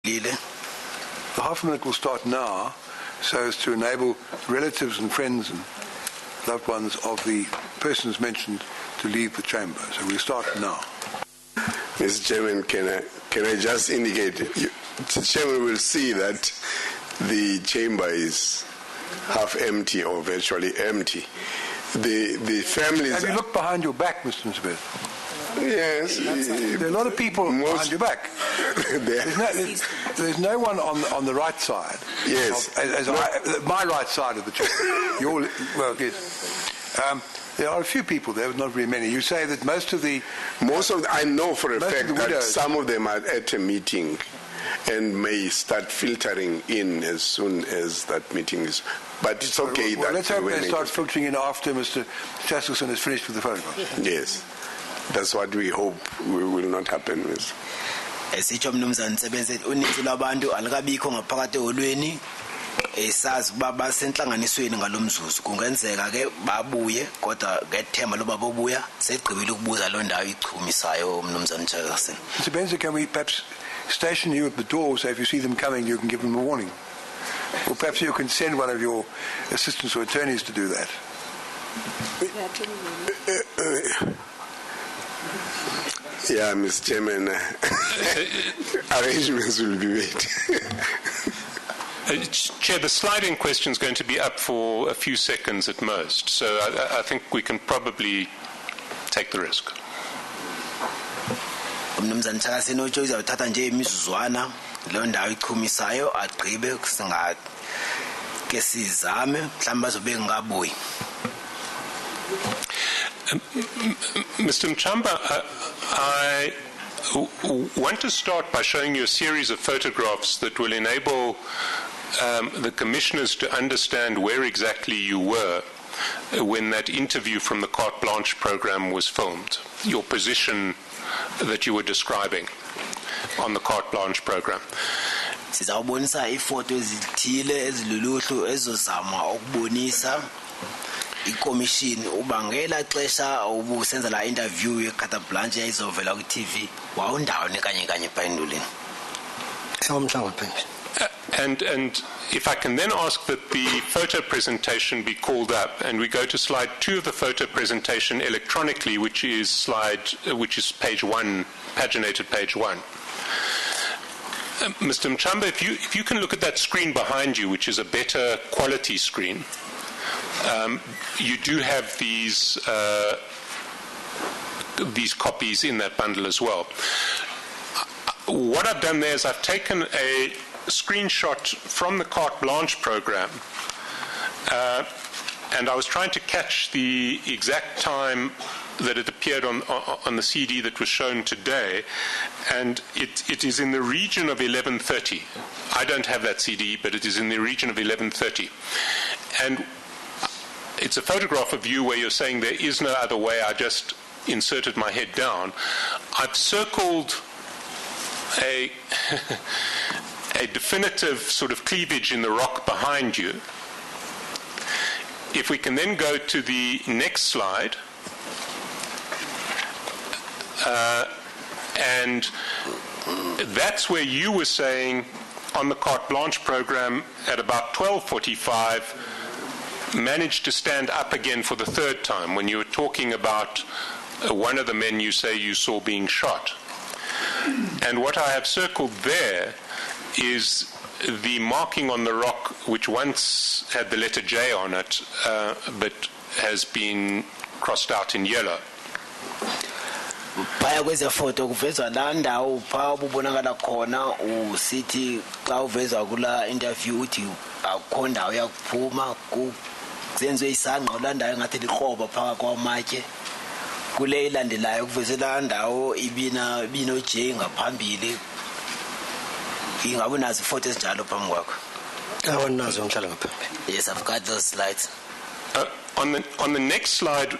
The half a minute will start now, so as to enable relatives and friends and loved ones of the persons mentioned to leave the chamber. So we'll start now. Mr. Chairman, can I just indicate, the Chairman will see that the chamber is half empty or virtually empty. The families... Have you looked behind your back, Mr. Nsibet? Yes. There are a lot of people behind your back. There's no one on the right side. Yes. My right side of the chamber. Yes. There are a few people there, but not very many. You say that I know for a fact that some of them are at a meeting and may start filtering in as soon as that meeting is. But it's okay. Well, let's hope they start filtering in after Mr. Chasselson is finished with the photograph. Yes. That's what we hope will not happen with. Esitsho mnumzana Nsebenze uninzi lwabantu alikabikho ngaphakathi eholweni esazi ukuba basenhlanganisweni ngalomzuzu kungenzeka ke babuye kodwa ngethemba loba bobuya segqibile ukubuza lo ndawo ichumisayo mnumzana Nsebenze. Nsebenze, can we perhaps station you at the door so if you see them coming you can give them a warning? Or perhaps you can send one of your assistants or attorneys to do that. Yeah, Mr. Chairman, arrangements will be made. Chair, the slide-in question is going to be up for a few seconds at most, so I think we can probably take the risk. Umnumzana Chakasini utsho izawuthatha nje imizuzwana lo ndawo ichumisayo agqibe ke sizame mhlawumbe bazobe ngabuyi. Mr. Mchamba, I want to start by showing you a series of photographs that will enable the commissioners to understand where exactly you were when that interview from the Carte Blanche program was filmed, your position that you were describing on the Carte Blanche program. Sizawubonisa ifoto ezithile eziluluhlu ezozama ukubonisa ikomishini ubangela xesha ubusenza la interview yeCarte Blanche yayizovela ku TV wawundawoni kanye phayindulini. And if I can then ask that the photo presentation be called up, and we go to slide 2 of the photo presentation electronically, which is page 1, paginated page 1. Mr. Mchamba, if you can look at that screen behind you, which is a better quality screen, you do have these copies in that bundle as well. What I've done there is I've taken a screenshot from the Carte Blanche program, and I was trying to catch the exact time that it appeared on the CD that was shown today, and it is in the region of 11:30. I don't have that CD, but it is in the region of 11:30. And it's a photograph of you where you're saying there is no other way. I just inserted my head down. I've circled a definitive sort of cleavage in the rock behind you. If we can then go to the next slide, and that's where you were saying on the Carte Blanche program at about 12:45 managed to stand up again for the third time when you were talking about one of the men you say you saw being shot. And what I have circled there is the marking on the rock which once had the letter J on it, but has been crossed out in yellow. Phaya kweze photo kuvezwa la ndawo pha ubonakala khona usithi xa uvezwa kula interview uthi akukho ndawo yakuphuma kuzenziwe isangqa la ndawo ngathi liqoba phaka kwamatye kule ilandelayo kuveze la ndawo ibino J ngaphambili. Ingabe nazo photos njalo phambi kwakho? Awunazo ngihlala ngaphambili. Yes, I've got those slides. On the next slide,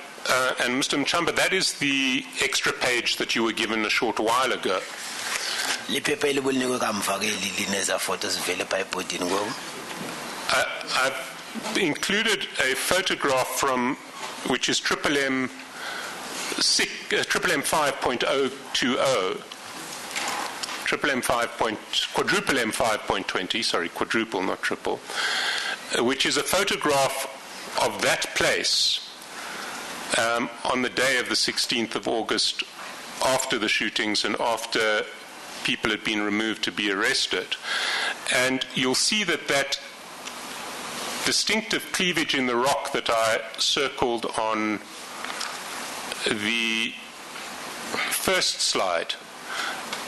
and Mr. Mchamba, that is the extra page that you were given a short while ago. I've included a photograph from which is MMM 5.020. quadruple M5.20, sorry, quadruple, not triple, which is a photograph of that place on the day of the 16th of August, after the shootings and after people had been removed to be arrested. And you'll see that distinctive cleavage in the rock that I circled on the first slide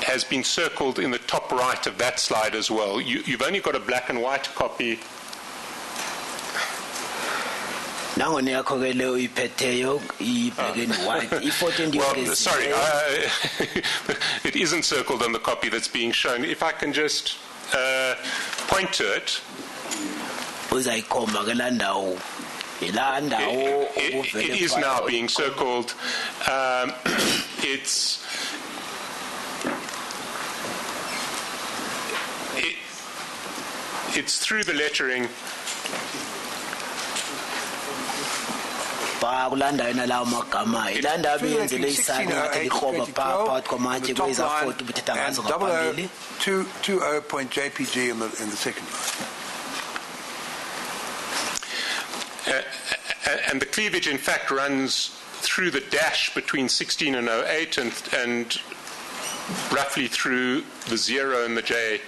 has been circled in the top right of that slide as well. You've only got a black and white copy. Well, sorry, it isn't circled on the copy that's being shown. If I can just point to it. It is now being circled. It's through the lettering. And double 20.jpg in the second line. And the cleavage, in fact, runs through the dash between 16 and 08 and roughly through the 0 and the J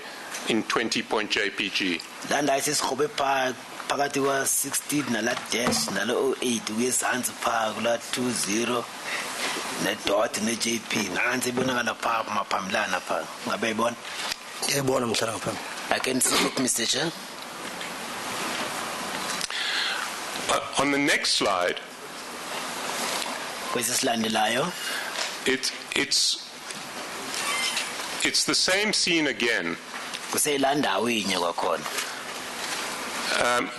in 20.jpg. Pakati wa 16 nala dash nala 08 uyeshansi pha kula 20 ne dot ne JP nansi ibonakala pha maphambilana pha ngabe ibona ngiyibona mhlala ngaphambi. I can see it, Mr. Chair. On the next slide, kwesisilandelayo it's the same scene again. kuseyilandawo inye kwakhona.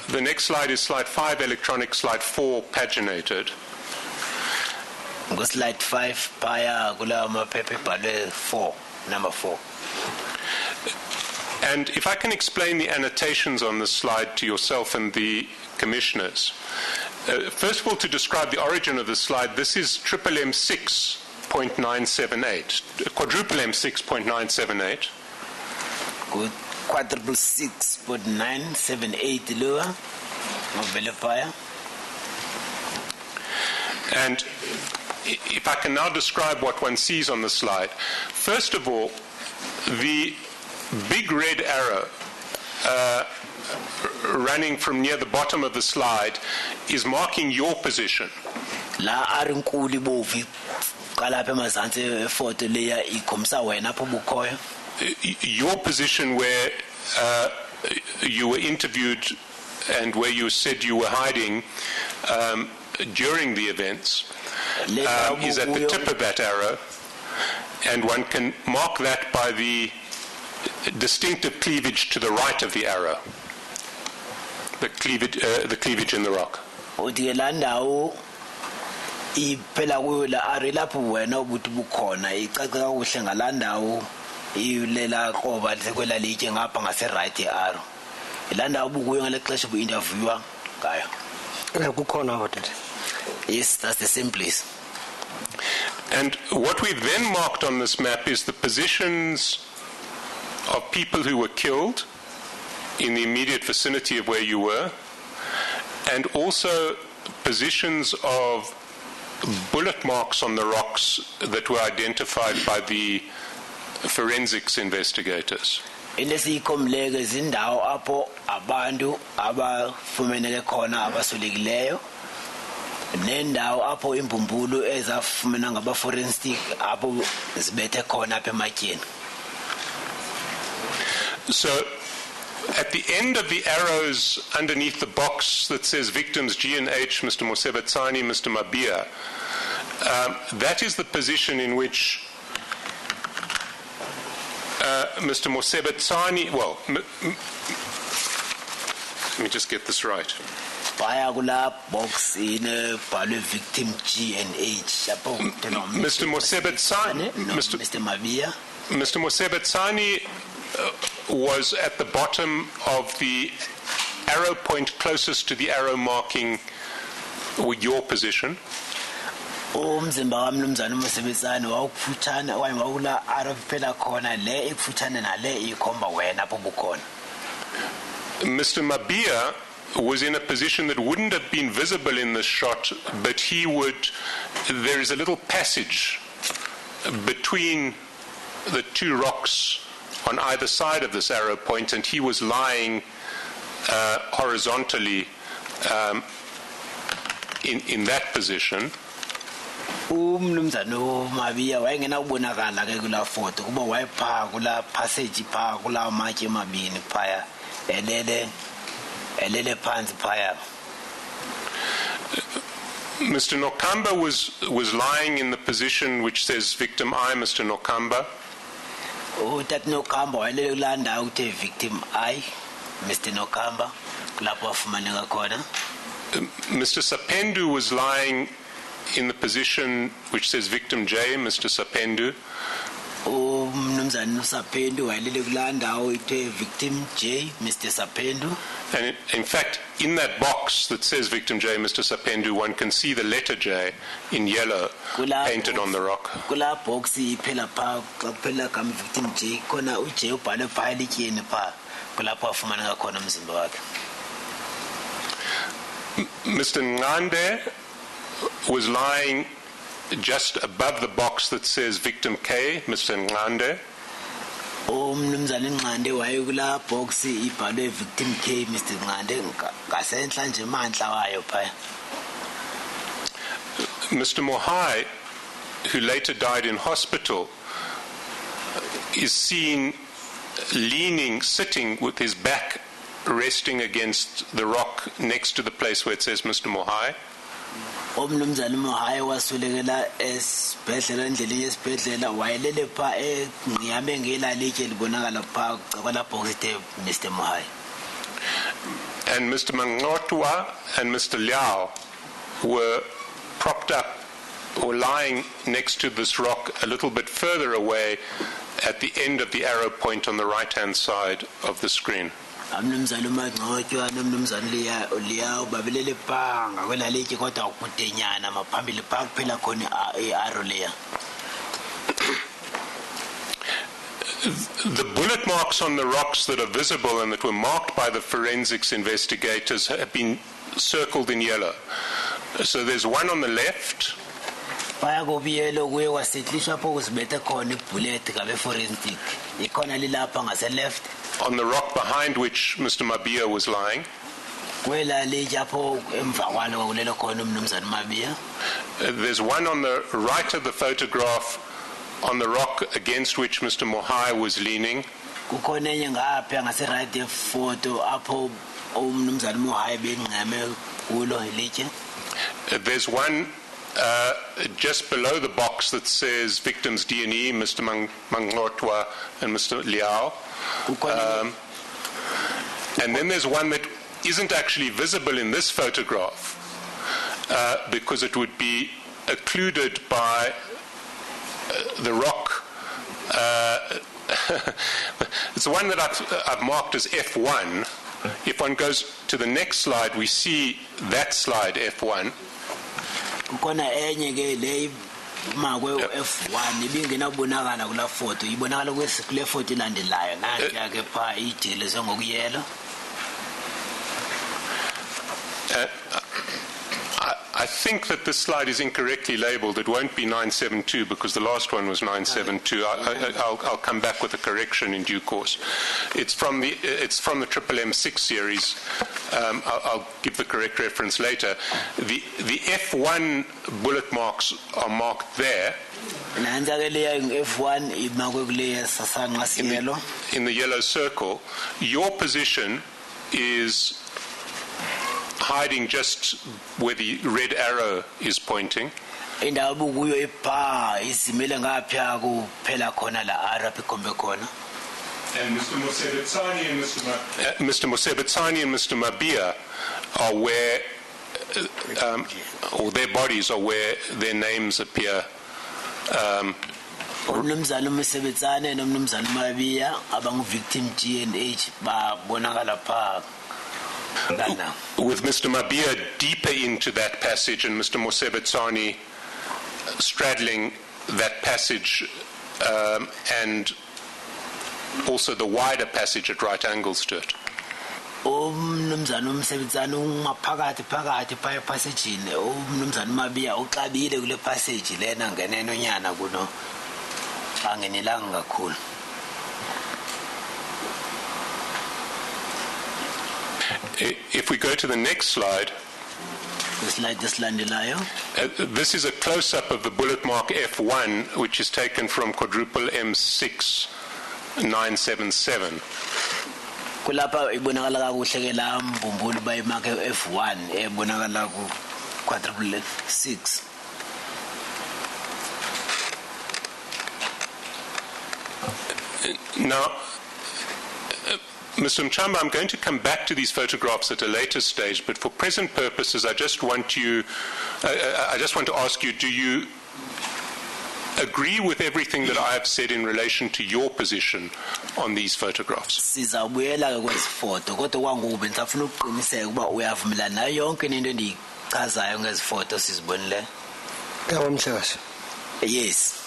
The next slide is slide 5, electronic, slide 4, paginated. Slide 5, paya kula maphepha ebhalwe 4, number 4. And if I can explain the annotations on this slide to yourself and the commissioners. First of all, to describe the origin of this slide, this is triple M6.978, quadruple M6.978. Good. Quadruple 6.978 lower of Velopaya. And if I can now describe what one sees on the slide. First of all, the big red arrow running from near the bottom of the slide is marking your position. La arinkuli bovi kala phe mazantsi photo leya ikhomisa wena apho bukhoyo. Your position where you were interviewed and where you said you were hiding during the events is at the tip of that arrow, and one can mark that by the distinctive cleavage to the right of the arrow, the cleavage in the rock. Iphela kuyo la ari lapho wena ubuthi bukhona icaca kakuhle ngalandawo ilela qoba sekwela litshe ngapha ngase right arrow ilanda ubukuyo ngale xesha bu interviewer ngayo kukhona what it. Yes, that's the same place. And what we've then marked on this map is the positions of people who were killed in the immediate vicinity of where you were, and also positions of bullet marks on the rocks that were identified by the forensics investigators. Ilesikhomleke izindawo apho abantu abafumeneke khona abasulekileyo nendawo apho imbumbulu ezafumena ngaba forensic apho zibethe khona apha ematyeni. So at the end of the arrows underneath the box that says victims G and H, Mr. Mosebetsani, Mr. Mabia, that is the position in which Mr. Mosebetsani, well, let me just get this right. Box in victim G and H. Mr. Mosebetsani, Mr. Mabia. Mr. Mosebetsani was at the bottom of the arrow point closest to the arrow marking your position. umzimba kamnumzana uMsebenzane wawukufutshane okanye wawula araphela khona le ekufutshane nale ikhomba wena apho bukhona. Mr. Mabia was in a position that wouldn't have been visible in this shot, but there is a little passage between the two rocks on either side of this arrow point, and he was lying horizontally in that position. Umnumzana uMabia wayengena ubonakala ke kula photo kuba wayepha kula passage pha kula amatye amabini phaya elele phansi phaya. Mr. Nokamba was lying in the position which says victim I, Mr. Nokamba. Utat Nokamba wayelele kula ndawo uthe victim I, Mr. Nokamba kulapho afumaneka khona. Mr. Sapendu was lying in the position which says victim J, Mr. Sapendu. Umnumzana Sapendu wayelele kula ndawo uthe victim J, Mr. Sapendu. And in fact, in that box that says victim J, Mr. Sapendu, one can see the letter J in yellow painted on the rock. Kula box iphela pha phela kam victim J khona uJ ubhale pha lityeni pha kulapho afumaneka khona umzimba wakhe. Mr. Ngande was lying just above the box that says victim K, Mr. Ngande. Umnumzana Ngande wayekula box ibhalwe victim K, Mr. Ngande ngasentla nje mandla wayo phaya. Mr. Mohai, who later died in hospital, is seen sitting with his back resting against the rock next to the place where it says Mr. Mohai. Umnumzana Mohai wasulekela esibhedlela endleleni yesibhedlela wayelele pha engiyame ngelalitye libonakala pha kwala box Mr. Mohai. And Mr. Mangotwa and Mr. Liao were propped up or lying next to this rock a little bit further away at the end of the arrow point on the right-hand side of the screen. Amnumzana uMangotwa nomnumzana Liao babelele pha ngakwelalitye kodwa ukudenyana maphambili pha kuphela khona iarrow leya. The bullet marks on the rocks that are visible and that were marked by the forensics investigators have been circled in yellow. So there's one on the left. Paya kubiyelo kuye wasetlishwa pho kusibethe khona ibullet kabe forensic. Ikhona lilapha ngase left. On the rock behind which Mr. Mabia was lying. There's one on the right of the photograph on the rock against which Mr. Mohai was leaning. There's one just below the box that says victims D&E, Mr. Mangotwa and Mr. Liao. And then there's one that isn't actually visible in this photograph because it would be occluded by the rock. It's the one that I've marked as F1. If one goes to the next slide, we see that slide, F1. F1 ibingenabonakala kula photo ibonakala kule photo ilandelayo nanti ke pha idile zengokuyelo. I think that this slide is incorrectly labeled. It won't be 972 because the last one was 972. I'll come back with a correction in due course. It's from the Triple M6 series. I'll give the correct reference later. The F1 bullet marks are marked there. In the yellow circle. Your position is hiding just where the red arrow is pointing. And Mr. Mosebetsani and Mr. Mabia are where, or their bodies are where their names appear. Umnumzana Mosebetsani and Umnumzana Mabia abang victim G&H ba bonakala pha. With Mr. Mabia deeper into that passage and Mr. Mosebetsani straddling that passage and also the wider passage at right angles to it? Umnumzana umsebenzana ungaphakathi phaya passage umnumzana Mabia uqabile kule passage lena ngeneno nyana kuno angenelanga kakhulu. If we go to the next slide, this is a close-up of the bullet mark F1, which is taken from quadruple M6 977. Kulapha ibonakala kakuhle ke la mbumbulu bayimark F1 ebonakala ku quadruple 6. Now, Mr. Mchamba, I'm going to come back to these photographs at a later stage, but for present purposes, I just want to ask you: do you agree with everything that I have said in relation to your position on these photographs? Sizabuyela kwezifoto kodwa kwangoku bendisafuna ukuqiniseka ukuba uyavumelana nayo yonke into endiyichazayo ngezifoto sizibonile. Yebo mhlekazi. Yes.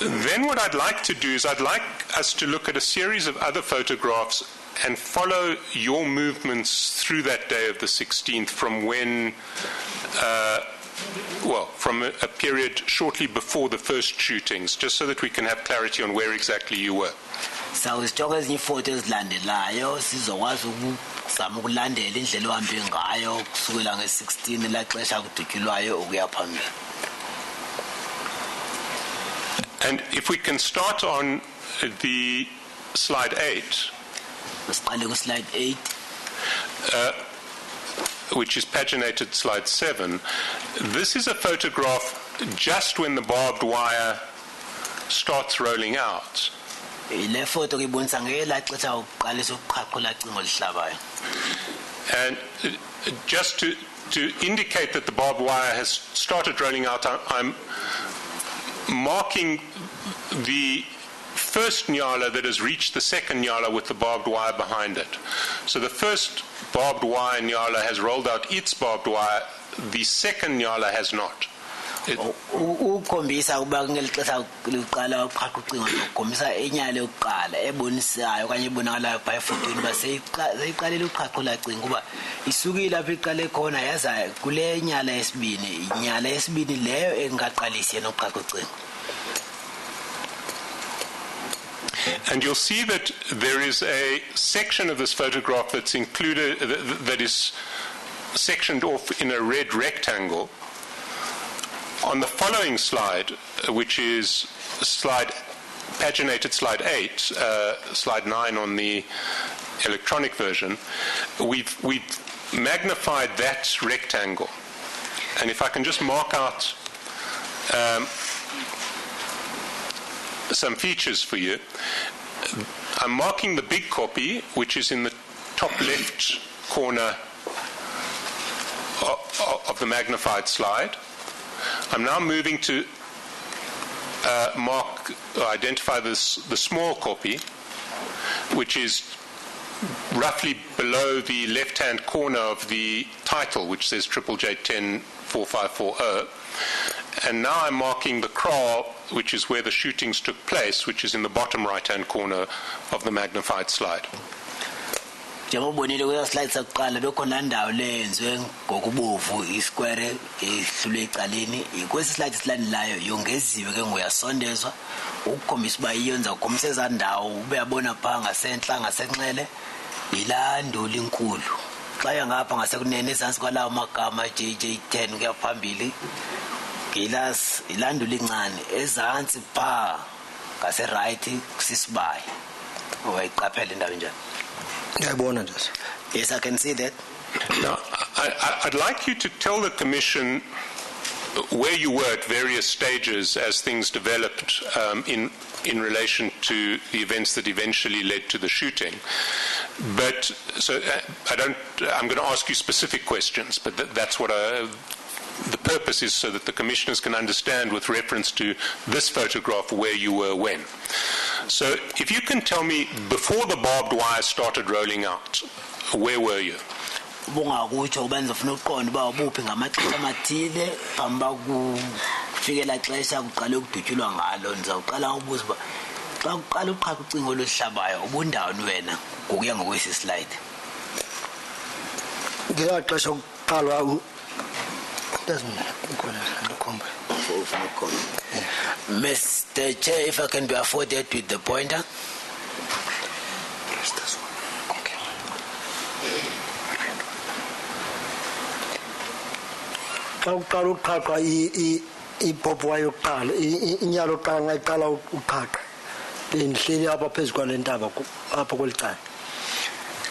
Then what I'd like to do is I'd like us to look at a series of other photographs and follow your movements through that day of the 16th from when, from a period shortly before the first shootings, just so that we can have clarity on where exactly you were. So isijonga ezinye ifoto ezilandelayo sizokwazi ukuzama ukulandela indlela ohambe ngayo kusukela nge-16 laxesha kudutyulwayo ukuya phambili. And if we can start on the slide 8, slide 8, which is paginated slide 7, this is a photograph just when the barbed wire starts rolling out. And just to indicate that the barbed wire has started rolling out, I'm marking the first nyala that has reached the second nyala with the barbed wire behind it. So the first barbed wire nyala has rolled out its barbed wire, the second nyala has not. Ukhombisa ukuba ngelixesha liqala uqhaqa ucingo ukhombisa enyala yokuqala ebonisayo okanye ebonakalayo by efotweni baseyiqalile uqhaqula cingo kuba isukile lapha iqale khona yaza kule nyala yesibini inyala yesibini leyo engaqalisi yena uqhaqa ucingo. And you'll see that there is a section of this photograph that's included, that is sectioned off in a red rectangle. On the following slide, which is paginated slide 8, slide 9 on the electronic version, we've magnified that rectangle. And if I can just mark out some features for you. I'm marking the big copy, which is in the top left corner of the magnified slide. I'm now moving to identify the small copy, which is roughly below the left-hand corner of the title, which says JJ104540. And now I'm marking the kraal, which is where the shootings took place, which is in the bottom right-hand corner of the magnified slide. Njengobonile kule slide sakuqala bekhona ndawo lenziwe ngokubovu isquare ehlule ecaleni kwesi slide silandelayo yongeziwe ke ngoyasondezwa ukukhombisa uba iyonza ukhombisa ezandawo ube yabona pha ngasentla ngasenxele ilandula inkulu xa yangapha ngasekunene esantsi kwalawo magama JJ10 kuya phambili ilandula incane ezantsi pha ngase-right kusisibaya owayiqaphela indawo njani. Yes, I can see that. Now, I'd like you to tell the Commission where you were at various stages as things developed in relation to the events that eventually led to the shooting. But so I'm going to ask you specific questions, but that's what the purpose is, so that the commissioners can understand with reference to this photograph where you were when. So if you can tell me, before the barbed wire started rolling out, where were you? bungakutsho benza ufuna uqonda uba ubuphi ngamaxesha amathile phambi kufikela xesha kuqale ukudutyulwa ngalo ndizawuqala ubuza uba xa uqala uqhaka ucingo oluhlabayo ubundawoni wena ngokuya ngokwesi slide ngela xesha kuqalwa Mr. Chair, if I can be afforded with the pointer. xa uqala uqhaqwa ipopo yokuqala inyalo yokuqala ngayiqala uqhaqha bendihleli apha phezu kwale ntaba apha kweli cala.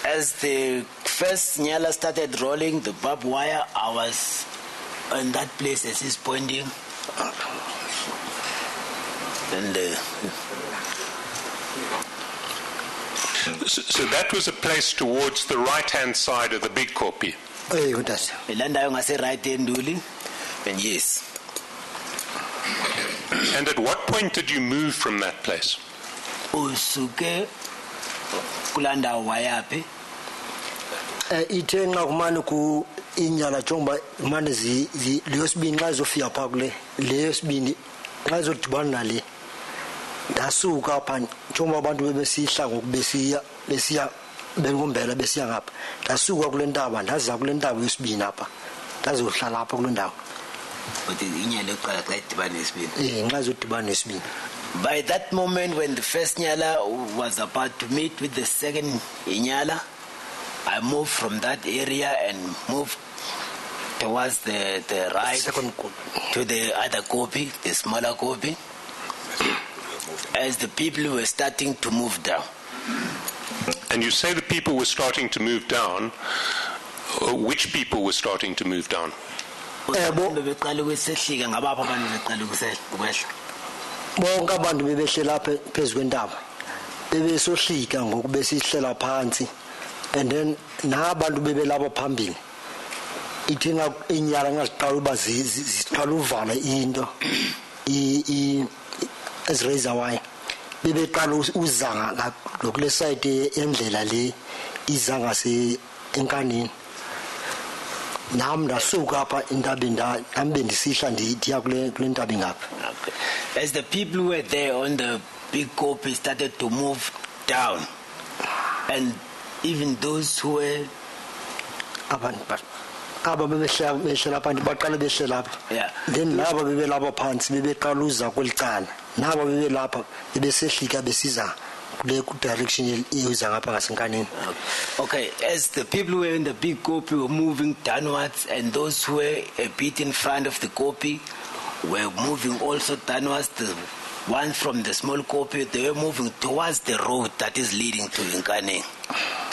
As the first nyala started rolling the barbed wire, I was in that place as he's pointing. And So that was a place towards the right-hand side of the big kopi. Ilandayo ngase right enduli, and yes. And at what point did you move from that place? Usuke kulandawo wayaphi? Ithe nxa kumane ku inyala jonga kumane leyosibini nxa izofika phaa kule leyosibini nxa izodibana nale ndasuka apha njengoba abantu bebesihla ngokubesiya bengombela besiya ngapha ndasuka kule ntaba ndaza kule ntaba yesibini apha ndazohlala apha kule ndawo. By that moment when the first nyala was about to meet with the second nyala, I moved from that area and moved towards the right to the other copy, the smaller copy, as the people were starting to move down. And you say the people were starting to move down. Which people were starting to move down? Bonke abantu bebehlela phezu kwentaba bebesohlika ngoku besihlela phansi, and then nabantu bebelapha phambili ithina inyala ngaziqala uba ziqala uvala into ezirazer wire bebeqala uzanga lokule side endlela le izanga enkanini nam ndasuka apha entabeni nambe ndisihla ndiya kule ntabi ngapha. As the people were there on the big copy started to move down, and even those who were aba bebehlela phansi baqala behlela apha, then laba bebelapha phansi bebeqala uza kweli cala naba bebelapha bebesehlika besiza kule direction eyoza ngapha ngasenkanini. Okay, as the people who were in the big copy were moving downwards, and those who were a bit in front of the copy were moving also downwards. The one from the small copy, they were moving towards the road that is leading to Nkane.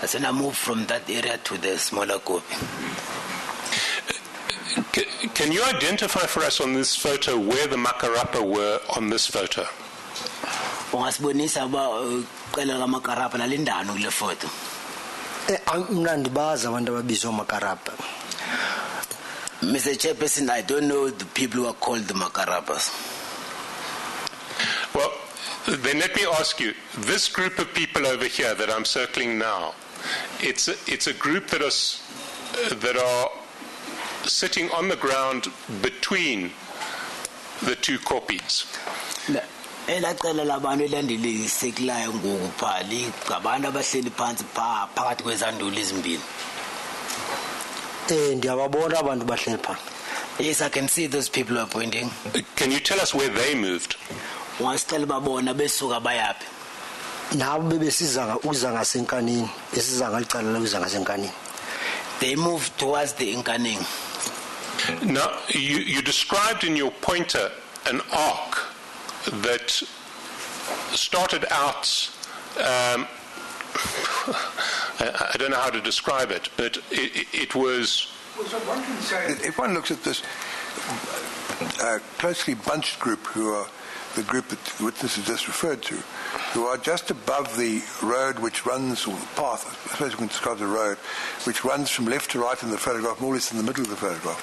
That's when I moved from that area to the smaller copy. Can you identify for us on this photo where the Makarapa were on this photo? Ungasibonisa ba qela la Makarapa lalindano kule photo. Mna ndibaza abantu ababizwa Makarapa. Mr. Chairperson, I don't know the people who are called the Makarapas. Well, then let me ask you, this group of people over here that I'm circling now, it's a group that are sitting on the ground between the two copies. Elaqela labantu elandilisekelayo ngokuphali ngabantu abahleli phansi phakathi kwezanduli ezimbili. Ndiyababona abantu bahleli phansi. Yes, I can see those people are pointing. Can you tell us where they moved? Ungasicela babona besuka bayaphi? Nabo bebesiza uza ngasenkanini, besiza ngalicala uza ngasenkanini. They moved towards the Nkaneng. Now, you described in your pointer an arc that started out, I don't know how to describe it, but it was... One can say that if one looks at this closely bunched group, who are the group that the witnesses just referred to, who are just above the road which runs, or the path, I suppose we can describe the road, which runs from left to right in the photograph, more or less in the middle of the photograph.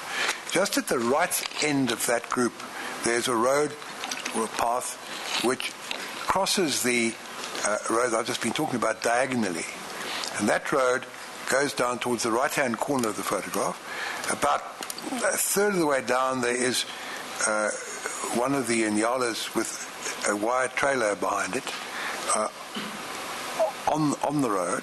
Just at the right end of that group, there's a road or a path which crosses the road I've just been talking about diagonally. And that road goes down towards the right-hand corner of the photograph. About a third of the way down, there is one of the Inyalas with a wire trailer behind it on the road.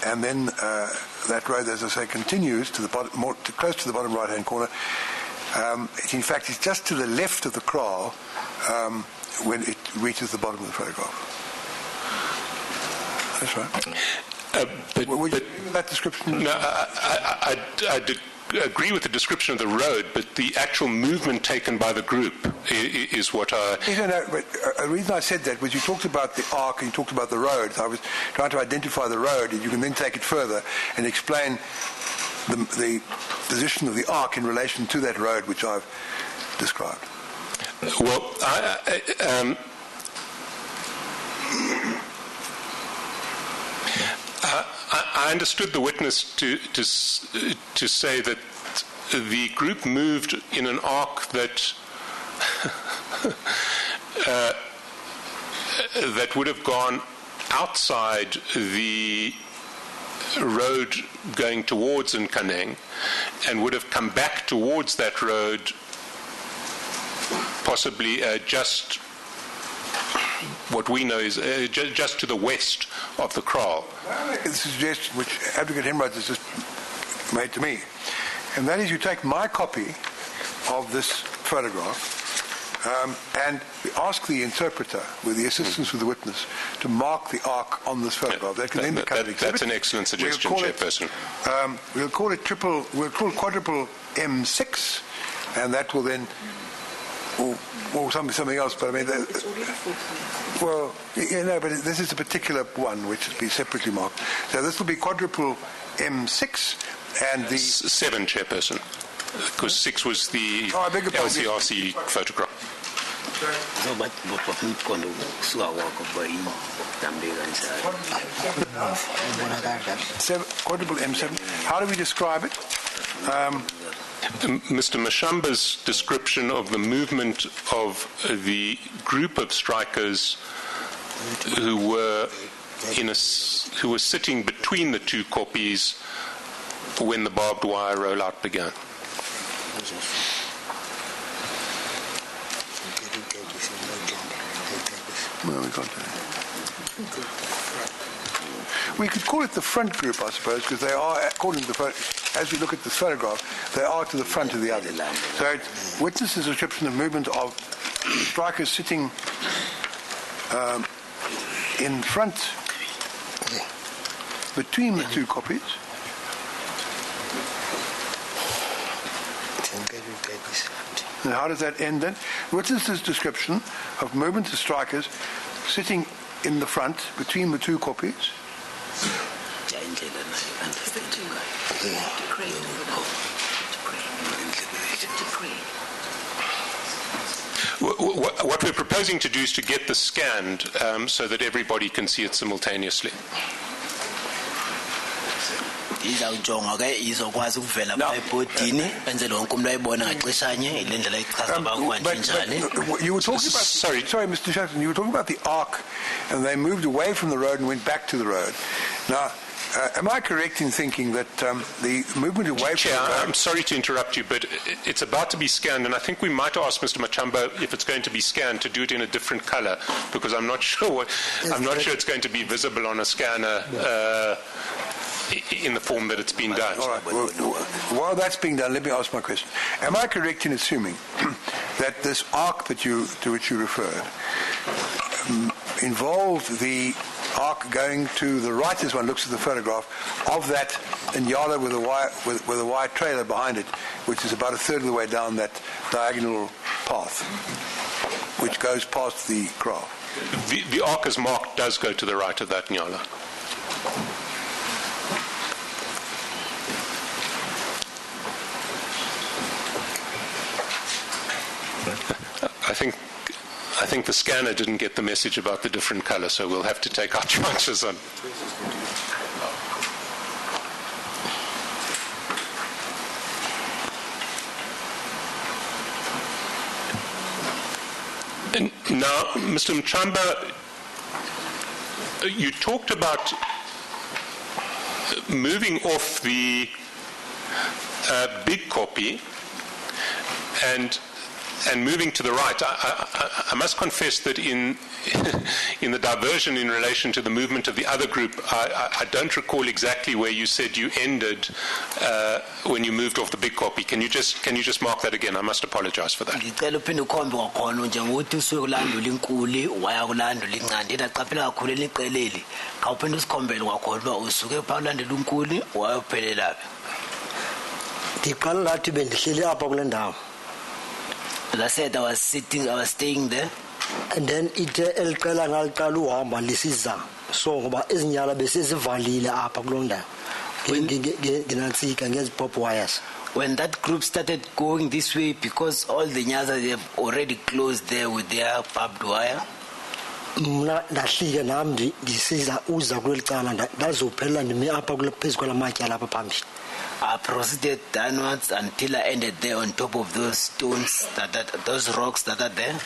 And then that road, as I say, continues to the bottom, close to the bottom right-hand corner. In fact, it's just to the left of the kraal when it reaches the bottom of the photograph. That's right. Would you agree with that description? No, I agree with the description of the road, but the actual movement taken by the group is what I... No, but the reason I said that was you talked about the arc and you talked about the road. So I was trying to identify the road, and you can then take it further and explain the position of the arc in relation to that road which I've described. Well, I understood the witness to say that the group moved in an arc that that would have gone outside the road going towards Nkaneng and would have come back towards that road, possibly just what we know is just to the west of the kraal. I make a suggestion which Advocate Hemright has just made to me, and that is you take my copy of this photograph and ask the interpreter, with the assistance of the witness, to mark the arc on this photograph. That can then become an exhibit. That's an excellent suggestion, Chairperson. We'll call quadruple M6, and that will then, or something else. But I mean, well, but this is a particular one which has been separately marked. So this will be quadruple M6, and the 7, Chairperson, because 6 was the LCRC photograph. Quadruple M7. How do we describe it? Mr. Mashamba's description of the movement of the group of strikers who were sitting between the two koppies when the barbed wire rollout began. Well, we could call it the front group, I suppose, because they are, according to the as we look at this photograph, they are to the front of the other. So it witnesses a description of movement of strikers sitting in front between the two koppies. And how does that end then? Witnesses description of movement of strikers sitting in the front between the two koppies. What we're proposing to do is to get this scanned so that everybody can see it simultaneously. izawujonga ke izokwazi ukuvela ebhodini benzele wonke umuntu ayibona ngaxeshanye ile ndlela ichaza bakwanjani. You were talking about sorry Mr. Shafton, you were talking about the arc, and they moved away from the road and went back to the road. Now, am I correct in thinking that the movement away from the road... I'm sorry to interrupt you, but it's about to be scanned, and I think we might ask Mr. Machamba if it's going to be scanned to do it in a different color, because I'm not sure it's going to be visible on a scanner in the form that it's been done. All right. Well, while that's being done, let me ask my question. Am I correct in assuming that this arc to which you referred involved the arc going to the right as one looks at the photograph of that Inyala with a wire trailer behind it, which is about a third of the way down that diagonal path, which goes past the kraal? The arc as marked does go to the right of that Inyala. I think the scanner didn't get the message about the different color, so we'll have to take our chances on. Now, Mr. Mchamba, you talked about moving off the big copy and moving to the right, I must confess that in the diversion in relation to the movement of the other group, I don't recall exactly where you said you ended when you moved off the big copy. Can you just mark that again? I must apologize for that. Ngicela uphinde ukhombe kwakhona nje ngokuthi usuke kulandula inkuli waya kulandula incane ndaqaphela kakhulu eliqeleli khawuphinde usikhombele kwakhona uba usuke pha kulandela inkuli wayophelela phi. Ndiqala lathi bendihleli apha kule ndawo. As I said, I was staying there. And then ite eliqela ngaliqala uhamba lisiza so ngoba izinyala besizivalile apha kuloo ndawo. Nginantsika ngezipop wires. When that group started going this way, because all the nyala they have already closed there with their barbed wire. Mna ndahlika nami ndisiza uza kulicala ndazophelela ndime apha kule phezu kwalamatye lapha phambili. I proceeded downwards until I ended there on top of those stones, those rocks that are there.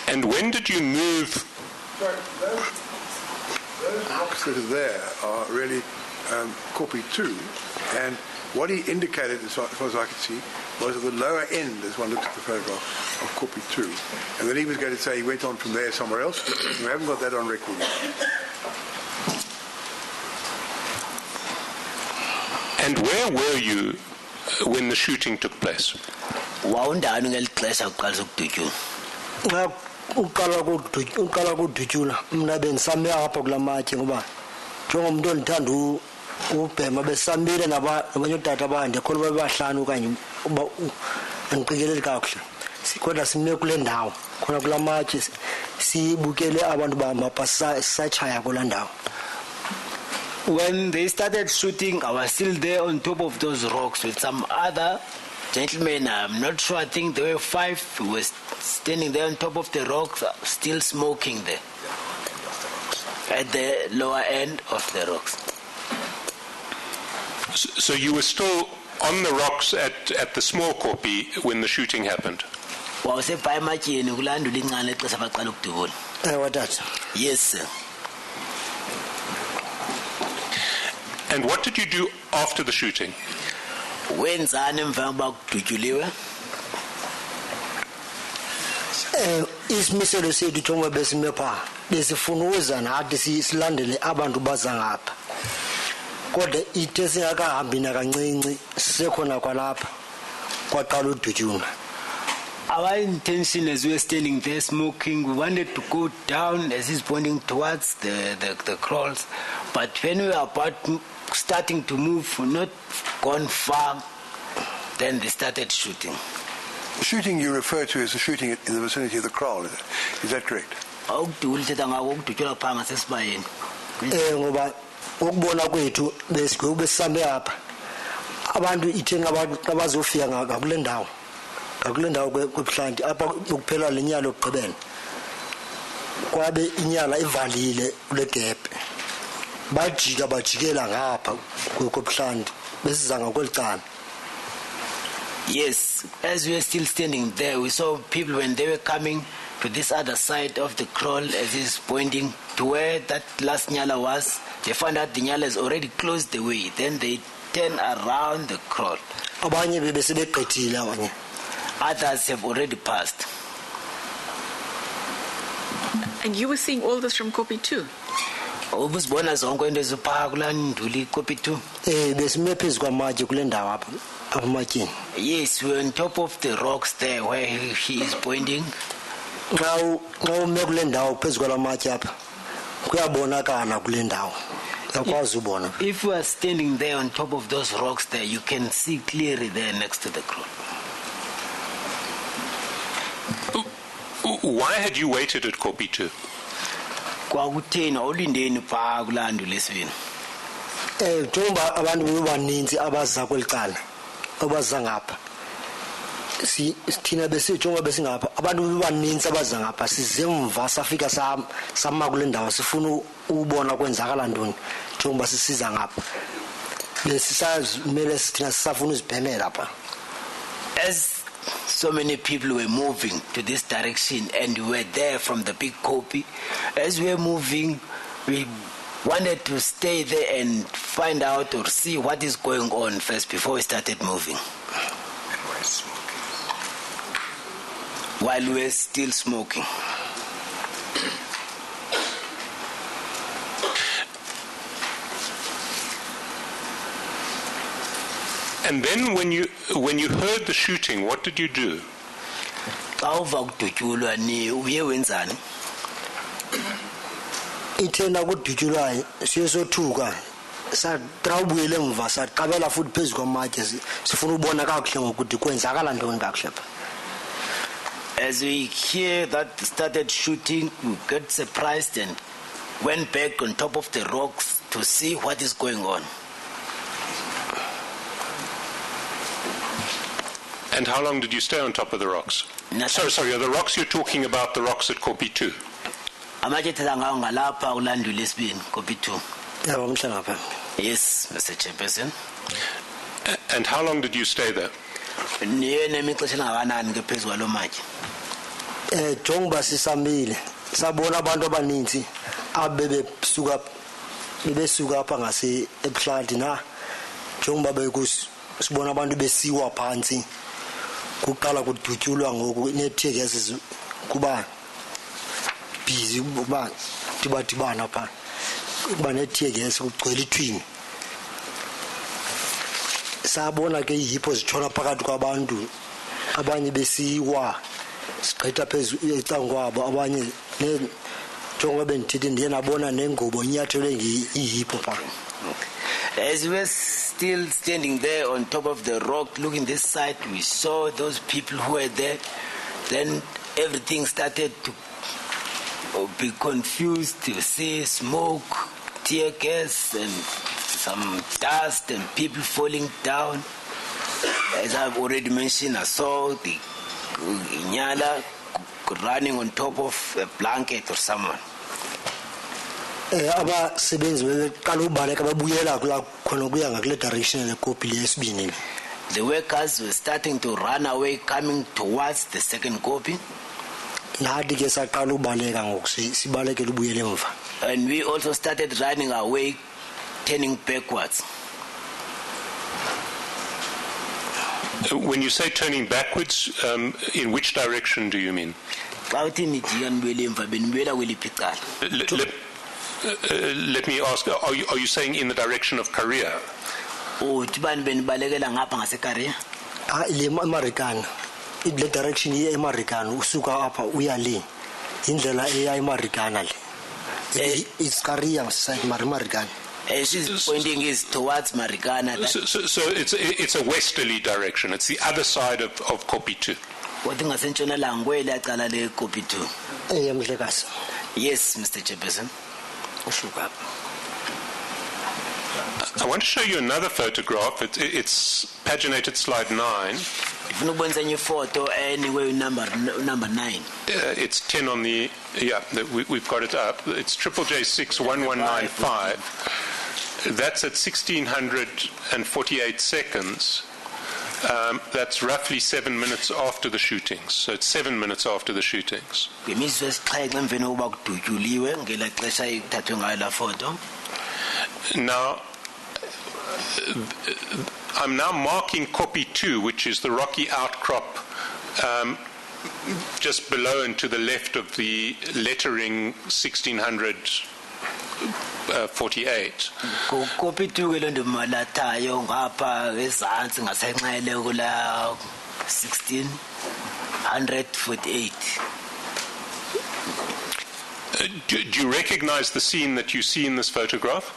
And when did you move? Those rocks that are there are really copy 2, and what he indicated, as far as I could see, was at the lower end, as one looks at the photograph, of copy 2. And then he was going to say he went on from there somewhere else. We haven't got that on record yet. And where were you when the shooting took place? Wawundani ngelixesha uqala ukudutyula? Xa uqala kudutyula mna bendisame apha kulamatye ngoba njengomuntu ondithanda ubhema besambile nabanye otata abandekhola babebahlanu okanye uba andiqikeleli kakuhle kodwa sime kule ndawo khona kulamatye sibukele abantu bahamba pha sisatshaya kulaa ndawo. When they started shooting, I was still there on top of those rocks with some other gentlemen. I'm not sure, I think there were 5 who were standing there on top of the rocks, still smoking there, at the lower end of the rocks. So you were still on the rocks at the small copy when the shooting happened? Yes, sir. And what did you do after the shooting? Wenzani emva kokuba kudutyuliwe? Isimiselo sethu njengoba besime phaa besifuna uza nathi silandele abantu baza ngapha kodwa ithe singakahambi nakancinci sisekhona kwalapha kwaqala udutyulwa. Our intention as we were standing there smoking, we wanted to go down as he's pointing towards the crawls, but when we were starting to move, not gone far, then they started shooting. The shooting you refer to is the shooting in the vicinity of the kraal, is that correct? Ngoba ukubona kwethu besame apha abantu ithe abazofika ngakule ndawo kwebuhlanti apha ukuphela lenyalo okugqibela kwabe inyala ivalile kule gap bajikela ngapha kwebuhlanti besiza ngakwelicala. Yes, as we were still standing there, we saw people when they were coming to this other side of the kraal, as he's pointing to where that last nyala was. They found out the nyala has already closed the way. Then they turn around the kraal. Others have already passed. And you were seeing all this from copy 2? Yes, we were on top of the rocks there where he is pointing. If we are standing there on top of those rocks there, you can see clearly there next to the crowd. Why had you waited at copy 2? Thina besitsho besingapha abantu bebaninzi abaza ngapha sizemva safika sama kule ndawo sifuna ubona kwenzakala ntoni njengoba sisiza ngapha besisazi kumele sithina sisafuna uzibhemela lapha. As so many people were moving to this direction, and we were there from the big copy. As we were moving, we wanted to stay there and find out or see what is going on first before we started moving. While we were still smoking. And then when you heard the shooting, what did you do? Ithena kudutyulwayo siyesothuka satrabuyele emva saqabela futhi phezu kwamatye sifuna ubona kakuhle ngokuthi kwenzakala ntoni kakuhle. As we hear that started shooting, we got surprised and went back on top of the rocks to see what is going on. And how long did you stay on top of the rocks? Sorry, are the rocks you're talking about the rocks at Kopi 2? Yes, Mr. Chairperson. And how long did you stay there? Jongoba sisamile sabona abantu abaninzi abebesuka apha ngase ebuhlanti na jongoba sibona abantu besiwa phansi kuqala kudutyulwa ngoku neethekesi kuba busy kuba dibadibana pha kuba neethekesi kugcwele ithwini sabona ke ihipho zithola phakathi kwabantu abanye besiwa sigqitha phezu ecangwabo abanye njengoba bendithethe ndiye nabona nengubo inyathelwe ihipho pha. As we were still standing there on top of the rock looking this side, we saw those people who were there. Then everything started to be confused, to see smoke, tear gas and some dust and people falling down. As I've already mentioned, I saw the Inyala running on top of a blanket or someone. Abasebenzi beqala ubaleka babuyela khona kuya ngakule direction lekopi lesibini. The workers were starting to run away, coming towards the second copy. Nathi ke saqala ubaleka ngoku sibalekela ubuyele emva. And we also started running away, turning backwards. When you say turning backwards, in which direction do you mean? Let me ask, are you saying in the direction of Korea? Le Marikana. Le direction ye Marikana usuka apha uya le. Indlela eya Marikana le. It's Korea side Marikana. She's pointing is towards Marikana. So it's a westerly direction. It's the other side of Kopi 2. Yes, Mr. Chairperson. I want to show you another photograph. It's paginated slide 9. Number 9. It's 10 on the, we've got it up. It's JJ61195. That's at 1648 seconds. That's roughly 7 minutes after the shootings. So it's 7 minutes after the shootings. Now, I'm now marking Kopi 2, which is the rocky outcrop just below and to the left of the lettering 1648. Kopi 2 malathayo ngapha ezantsi ngasenxele kula 1648. Do you recognize the scene that you see in this photograph?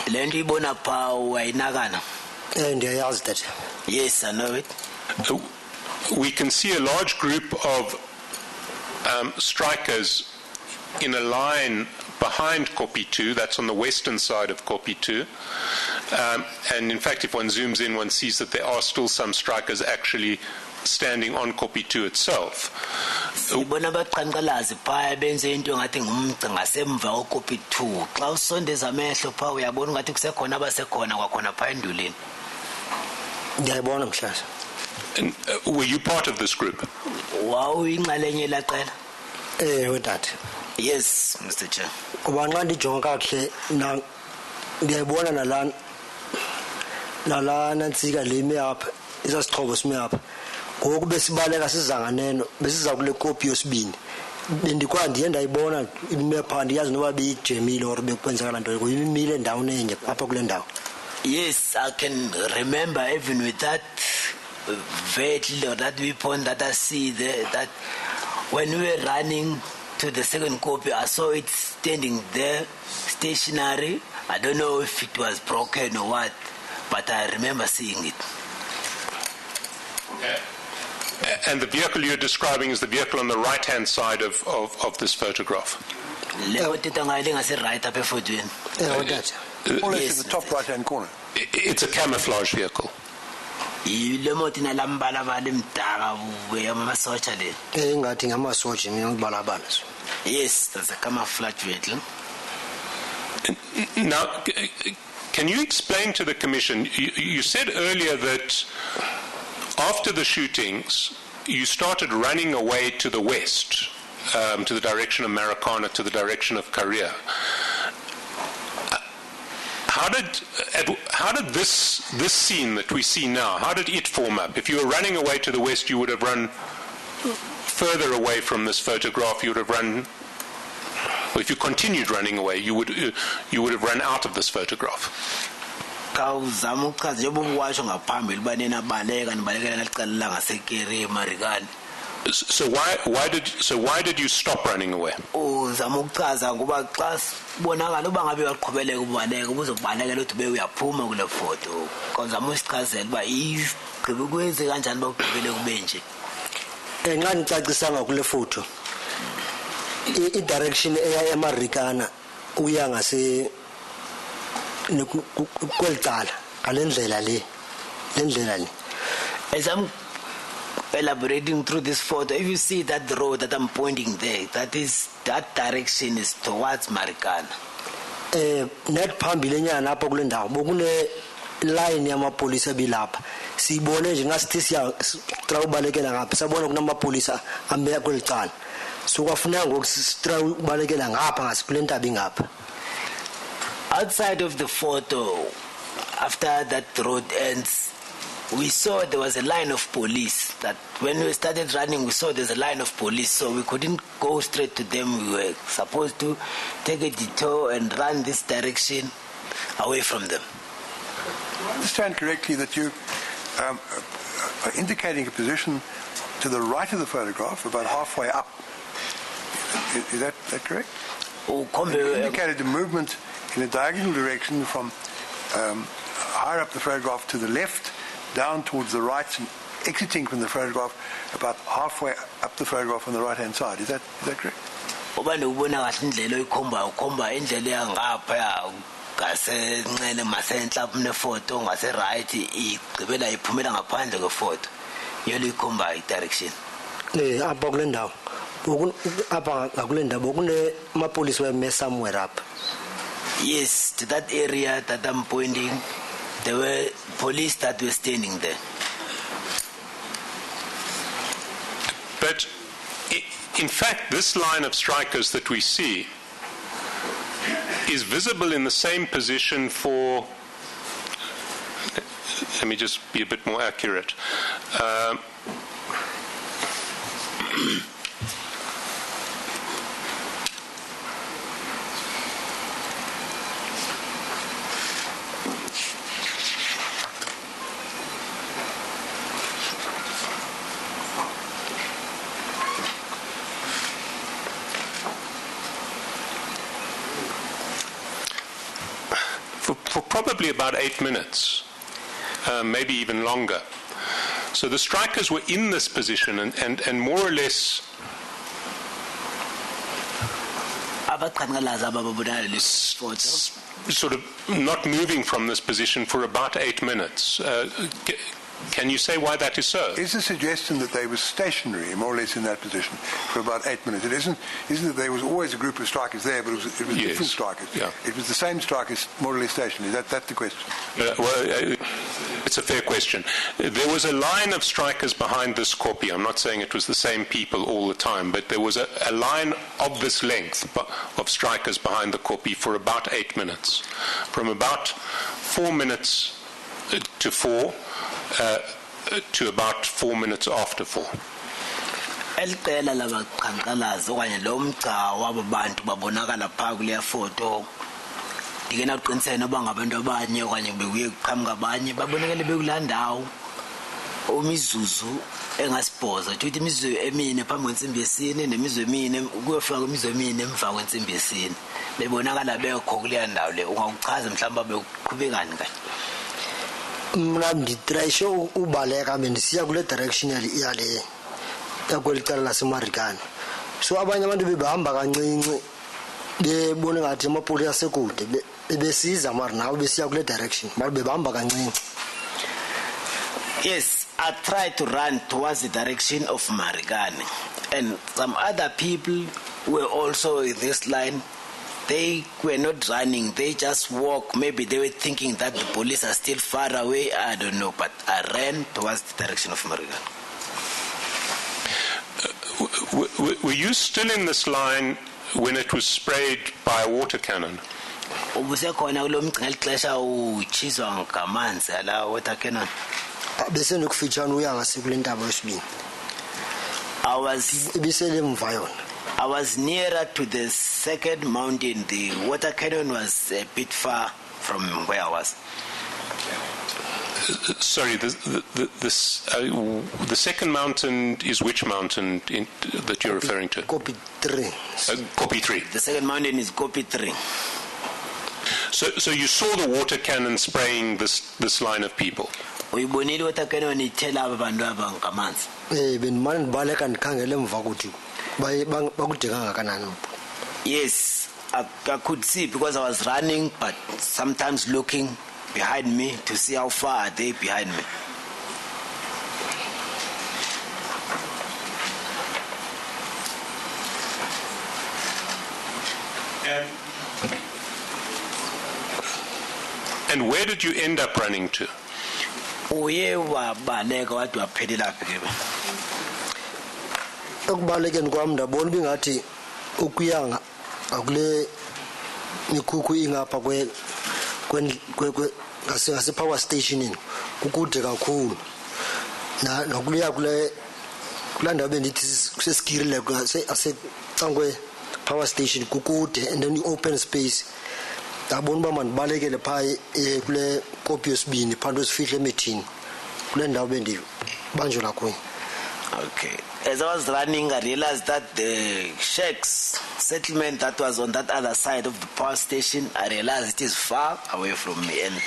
And that. Yes, I know it. We can see a large group of strikers in a line behind Kopi 2. That's on the western side of Kopi 2. And in fact, if one zooms in, one sees that there are still some strikers actually standing on Kopi 2 itself. Were you part of this group? Wawuyingxalenye laqela? With that. Yes, Mr. Chair. Kuba nxa ndijonga kakuhle ndiyayibona nalana ntsika le ime apha isasixhobo sime apha ngoku besibaleka siza nganeno besiza kule kopi yosibini bendiye ndayibona ime phaa ndiyazi noba beyijemile or bekwenzeka laa nto imile ndawoni enye apha kule ndawo. Yes, I can remember even with that vehicle or that weapon that I see there, that when we were running to the second copy, I saw it standing there, stationary. I don't know if it was broken or what, but I remember seeing it. And the vehicle you're describing is the vehicle on the right-hand side of this photograph? Right up a foot. Almost in the top right-hand corner. It's a camouflage vehicle. Yes, that's a camouflage vehicle. Now, can you explain to the Commission, you said earlier that after the shootings, you started running away to the west, to the direction of Marikana, to the direction of Korea. How did this scene that we see now, how did it form up? If you were running away to the west, you would have run further away from this photograph. You would have run, or if you continued running away, you would have run out of this photograph. So why did you stop running away? Nxa ndicacisanga kule photo i-direction eya eMarikana uya ngase kwelicala ngale ndlela le. As I'm elaborating through this photo, if you see that road that I'm pointing there, that direction is towards Marikana. Net phambili nyana apha kule ndawo bokune line yamapolisa bilapha siyibone nje ngasithi siya tra ubalekela ngapha sabona kunamapolisa ambeya kwelicala so kwafuneka ngoku sitra ubalekela ngapha ngasikule ntabi ngapha. Outside of the photo, after that road ends, we saw there was a line of police. That when we started running, we saw there's a line of police, so we couldn't go straight to them. We were supposed to take a detour and run this direction away from them. I understand correctly that you are indicating a position to the right of the photograph, about halfway up. Is that correct? You indicated the movement in a diagonal direction from higher up the photograph to the left, down towards the right, and exiting from the photograph about halfway up the photograph on the right-hand side. Is that correct? Direction. Apha kule ndawo apha kule ndawo kune mapolisa weme somewhere up. Yes, to that area that I'm pointing, there were police that were standing there. But in fact, this line of strikers that we see is visible in the same position for, let me just be a bit more accurate. For probably about 8 minutes, maybe even longer. So the strikers were in this position and more or less sort of not moving from this position for about 8 minutes. Can you say why that is so? Is the suggestion that they were stationary, more or less, in that position for about 8 minutes? It isn't that there was always a group of strikers there, but it was Yes. different strikers. Yeah. It was the same strikers, more or less stationary. That's the question. Well, It's a fair question. There was a line of strikers behind this copy. I'm not saying it was the same people all the time, but there was a line of this length of strikers behind the copy for about 8 minutes. From about 4 minutes to 4 to about 4 minutes after 4. Eliqela labaqhankqalazi okanye lo mgca wabo bantu babonakala phaa kuleya foto ndikena uqiniseka noba ngabantu abanye okanye bekuye kuqhamuka abanye babonakele bekulaa ndawo omizuzu engasibhoza ukuthi imizuzu emine phambi kwentsimbi yesine nemizuzu emine ukuyofika kwimizuzu emine emva kwentsimbi yesine bebonakala bekho kuleya ndawo le ungakuchaza mhlawumbi bekuqhubekani kanye mna nditrayishe ubaleka bendisiya kule direction yale yakweli cala lasemarikana so abanye abantu bebehamba kancinci bebona ngathi amapolisa asekude besiza mara nawo besiya kule direction mara bebehamba kancinci. Yes, I tried to run towards the direction of Marikana, and some other people were also in this line. They were not running, they just walked. Maybe they were thinking that the police are still far away, I don't know, but I ran towards the direction of Marikana. Were you still in this line when it was sprayed by a water cannon? Ubusekhona kulo mgca ngelixesha utshizwa ngamanzi ala water cannon. Bese nokufitshana uya ngasekule ntaba yesibini. I was nearer to the second mountain. The water cannon was a bit far from where I was. Sorry, the second mountain is which mountain that you're referring to? Copy 3. Copy 3. The second mountain is Copy 3. So you saw the water cannon spraying this line of people? Uyibonile water cannon ithela abantu abangamanzi. Benimane ndibaleka ndikhangele emva ukuthi bakude kangakanani. Yes, I could see because I was running, but sometimes looking behind me to see how far are they behind me. And where did you end up running to? Uye wabaleka wathi waphelela phi ke? Ukubalekeni kwami ndabona bingathi ukuyanga akule mikhukhu ingapha ngase power station kukude kakhulu nokuya kulanda bendithi kuseskirile asecangwe power station kukude and then open space ndabona uba mandibalekele phaa kule kopi yesibini phanto esifihle emithini kule ndawo bendibanjela kuyo. Okay. As I was running, I realized that the shacks settlement that was on that other side of the power station, I realized it is far away from me. And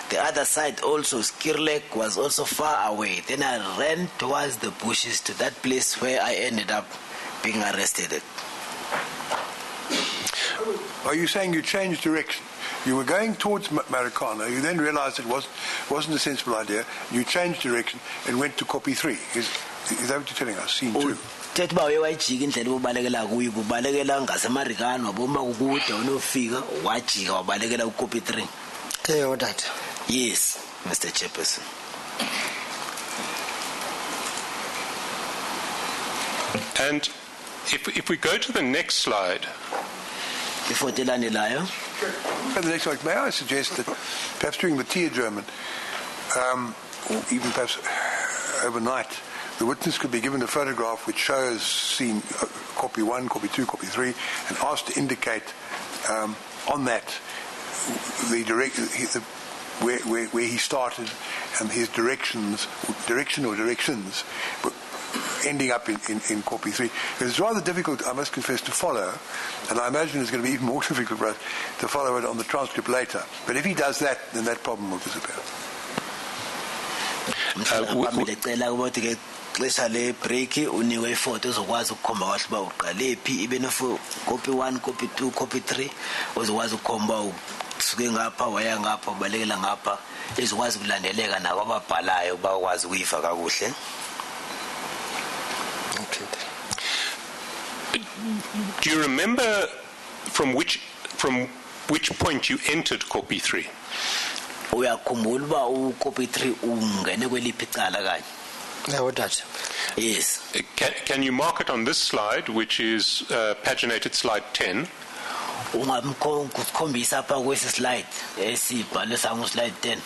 the other side also, Skirlek, was also far away. Then I ran towards the bushes to that place where I ended up being arrested. Are you saying you changed direction? You were going towards Marikana, you then realized it wasn't a sensible idea, you changed direction and went to Copy 3. Is that what you're telling us? Scene 2? Thethi ba wayijika indlela ubalekela kuyo kubalekela ngasemarikana waboma kukude unofika wajika wabalekela uCopy 3. That. Yes, Mr. Chairperson. And if we go to the next slide. Before telandelayo. The next slide, may I suggest that perhaps during the tea adjournment, or even perhaps overnight, the witness could be given a photograph which shows scene Copy 1, Copy 2, Copy 3, and asked to indicate on that where he started and his direction or directions ending up in Copy 3. It's rather difficult, I must confess, to follow, and I imagine it's going to be even more difficult for us to follow it on the transcript later. But if he does that, then that problem will disappear. Xesha le break uniwe ifoto uzokwazi ukukhomba kahle uba uqale phi ibe copy 1 copy 2 copy 3 uzokwazi ukukhomba usuke ngapha waya ngapha ubalekela ngapha izokwazi ukulandeleka nabo ababhalayo bakwazi ukuyifa kakuhle. Do you remember from which point you entered Copy 3? uyakhumbula uba ucopy 3 ungene kweliphi icala kanye? yebo dad. Yes. Can you mark it on this slide, which is paginated slide 10? Ungamkhombisa apha kwesi slide esibhalwe sangu slide 10.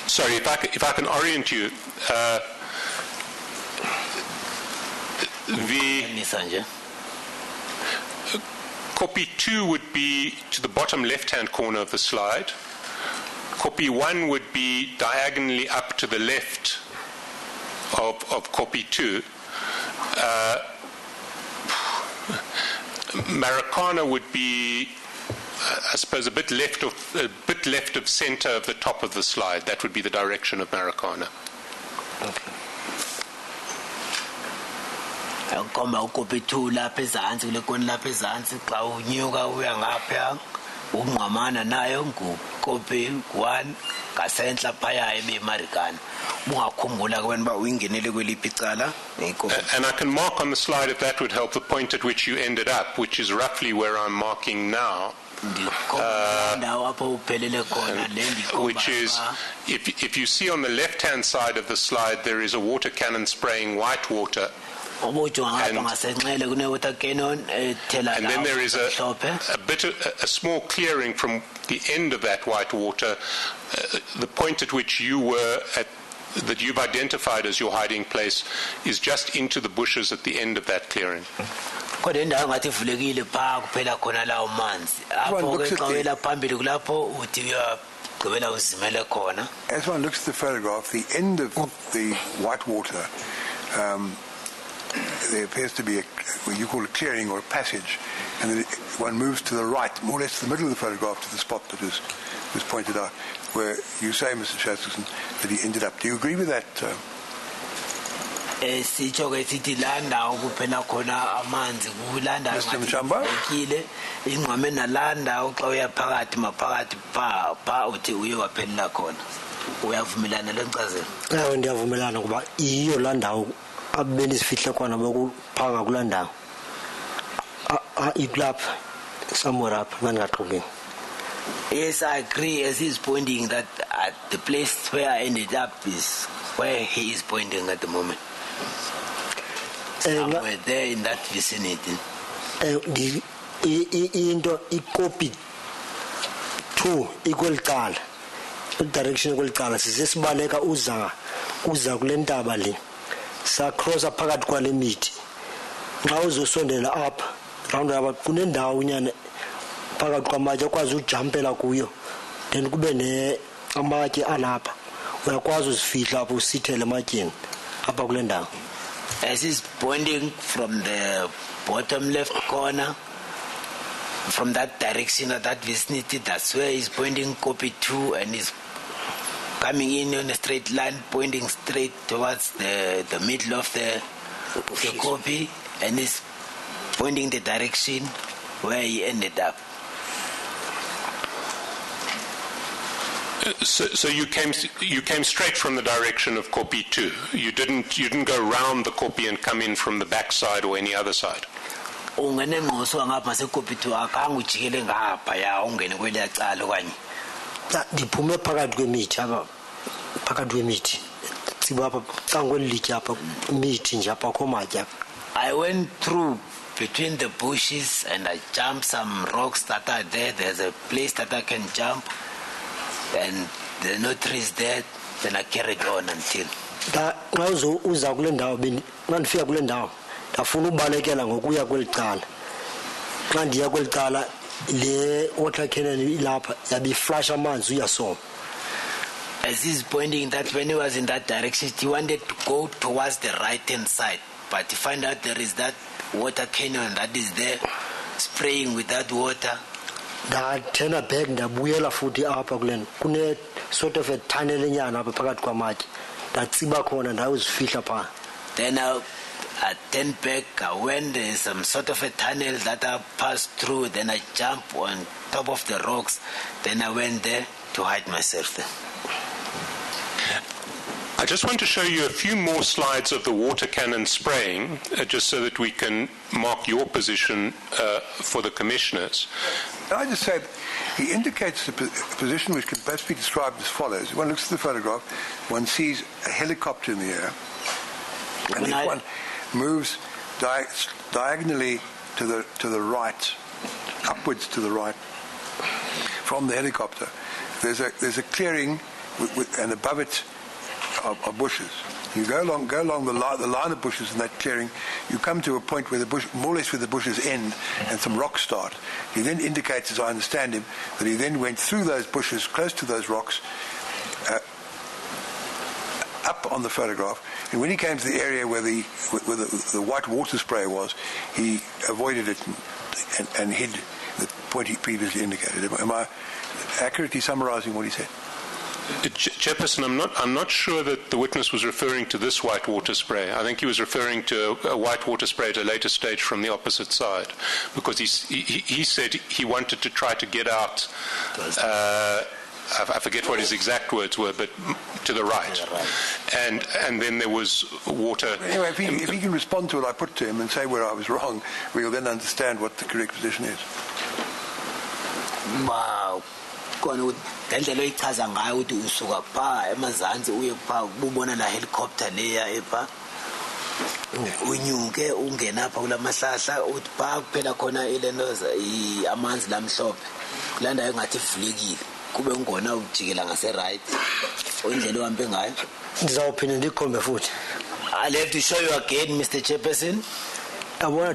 Sorry, if I can orient you, the copy 2 would be to the bottom left-hand corner of the slide. Copy 1 would be diagonally up to the left of copy 2. Marikana would be, I suppose, a bit left of center of the top of the slide. That would be the direction of Marikana. Okay. Ngomba ucopy 2 lapha ezantsi kule kona lapha ezantsi xa unyuka uya ngapha ungqamana nayo ngucopy 1 ngasentla phaya ebe Marikana. Ungakhumbula ke wena ba uyingenele kweliphi icala ngicopy. And I can mark on the slide, if that would help, the point at which you ended up, which is roughly where I'm marking now. Which is, if you see on the left-hand side of the slide, there is a water cannon spraying white water. And then there is a small clearing from the end of that white water, the point at which you were at, that you've identified as your hiding place, is just into the bushes at the end of that clearing. As one looks at the photograph, the end of the white water, there appears to be what you call a clearing or a passage, and then one moves to the right, more or less to the middle of the photograph, to the spot that was pointed out, where you say, Mr. Shasterson, that he ended up. Do you agree with that? Mr. Mchamba? Abbenisifihle khona bokuphanga kulandawo iklap somewhere up ngangaqhubeki. Yes, I agree, as he's pointing that at the place where I ended up is where he is pointing at the moment. Somewhere there in that vicinity. Into icopy 2 equal cala, direction equal cala. Sisibaleka uza kule ntaba le. Sacross phakathi kwale mithi xa uzosondela up round about kunendawo unyane phakathi kwamatye akwazi ujampela kuyo, then kube ne amatye alapha uyakwazi uzifihla apho usithele ematyeni apha kule ndawo. As he's pointing from the bottom left corner, from that direction of that vicinity, that's where he's pointing copy 2, and he's coming in on a straight line, pointing straight towards the middle of the copy, and is pointing the direction where he ended up. So you came straight from the direction of copy 2. You didn't go round the copy and come in from the back side or any other side. Ungene ngqoswa ngapha se copy 2 akhange ujikele ngapha ya ungene kweliya cala okanye. Ndiphume phakathi kwemithi apha phakathi kwemithi siba apha cangwelitya apha mithi nje apha khomatya. I went through between the bushes and I jumped some rocks that are there. There's a place that I can jump, and there are no trees there. Then I carried on until xa uza kule ndawo ndifika kule ndawo ndafuna ubalekela ngokuya kweli cala. Xa ndiya kweli cala le water cannon ilapha yabi flash amanzi uyasoma. As he's pointing that when he was in that direction, he wanted to go towards the right-hand side, but he found out there is that water cannon that is there, spraying with that water. Ndathena back ndabuyela futhi apha kule kune sort of a tunnel enyana apha phakathi kwamatye ndatsiba khona ndayozifihla phaa. Then I turned back, when there is some sort of a tunnel that I passed through, then I jumped on top of the rocks, then I went there to hide myself there. I just want to show you a few more slides of the water cannon spraying, just so that we can mark your position for the commissioners. Can I just say, he indicates a position which can best be described as follows. One looks at the photograph, one sees a helicopter in the air, and if one moves diagonally to the right, upwards to the right, from the helicopter, there's a clearing and above it are bushes. You go along the line of bushes in that clearing, you come to a point where the bush, more or less where the bushes end and some rocks start. He then indicates, as I understand him, that he then went through those bushes, close to those rocks, up on the photograph, and when he came to the area where the white water sprayer was, he avoided it and hid the point he previously indicated. Am I accurately summarizing what he said? Chairperson, I'm not sure that the witness was referring to this white water spray. I think he was referring to a white water spray at a later stage from the opposite side, because he said he wanted to try to get out. I forget what his exact words were, but to the right. And then there was water. Anyway, if he can respond to what I put to him and say where I was wrong, we'll then understand what the correct position is. Wow. Ngendlela oyichaza ngayo ukuthi usuka pha emazantsi uye pha ubona la helicopter leya epha unyuke ungena pha kula mahlahla uthi pha kuphela khona ilenoza amanzi lamhlophe kulanda engathi ivulekile kube ngona ujikela ngase right indlela ohambe ngayo ndizawuphinda ndikhombe futhi. I'll have to show you again, Mr. Chairperson. Mr.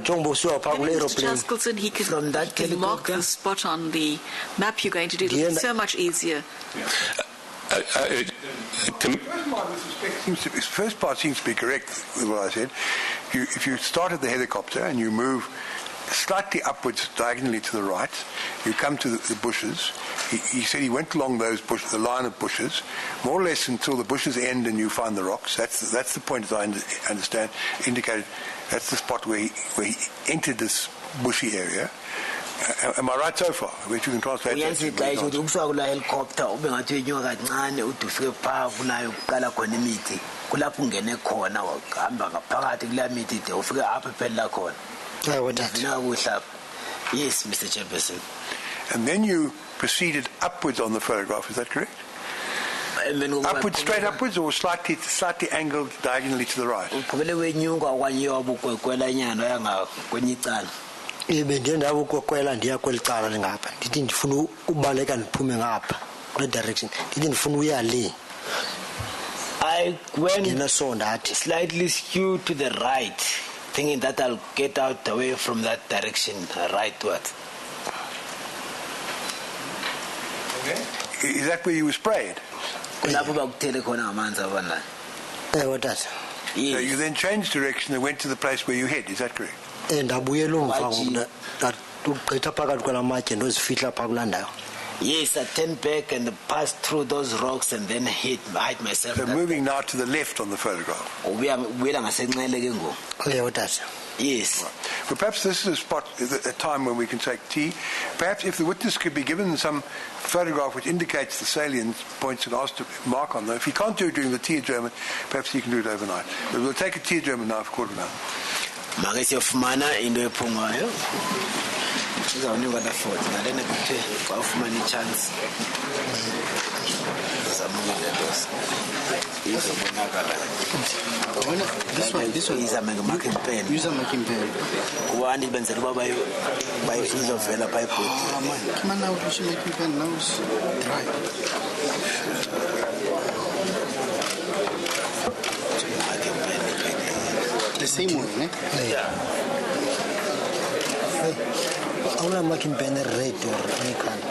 Chaskelson, he can mark the spot on the map you're going to do. It'll be so much easier. His first part seems to be correct with what I said. If you start at the helicopter and you move slightly upwards diagonally to the right, you come to the bushes. He said he went along those bushes, the line of bushes, more or less until the bushes end and you find the rocks. That's the point, as I understand, indicated. That's the spot where he entered this bushy area. Am I right so far? Which you can translate that. Yes, it is. Ukuswa kula helicopter ubengathi unyoka kancane udufike pha kunayo uqala khona imithi. Kulapho ungene khona wahamba ngaphakathi kula mithi de ufike apha phela khona. Yes, Mr. Chairperson. And then you proceeded upwards on the photograph, is that correct? Upwards, straight upwards, or slightly angled diagonally to the right? Bendendawo kokwela ndiya kwelicala ngapha ndithi ndifuna ubaleka ndiphume ngapha kule direction ndithi ndifuna uya le. I went slightly skewed to the right, thinking that I'll get out away from that direction, rightwards. Okay. Is that where you were sprayed? What does? Yes. So you then changed direction and went to the place where you hid, is that correct? And yes, I turned back and passed through those rocks and then hid myself. So moving now to the left on the photograph. What does? Yes. Right. Well, perhaps this is a time when we can take tea. Perhaps if the witness could be given some photograph which indicates the salient points and asked to mark on them. If he can't do it during the tea adjournment, perhaps he can do it overnight. But we'll take a tea adjournment now for quarter of an hour. Uzawunika la 40 ngalena kuthe kwafumana ichance zamukile los izobonakala this one is a marking pen kuwani benzela uba bayizovela bayibhodi come on now you should make pen now is dry the same one eh yeah. I'm making pen red or any color.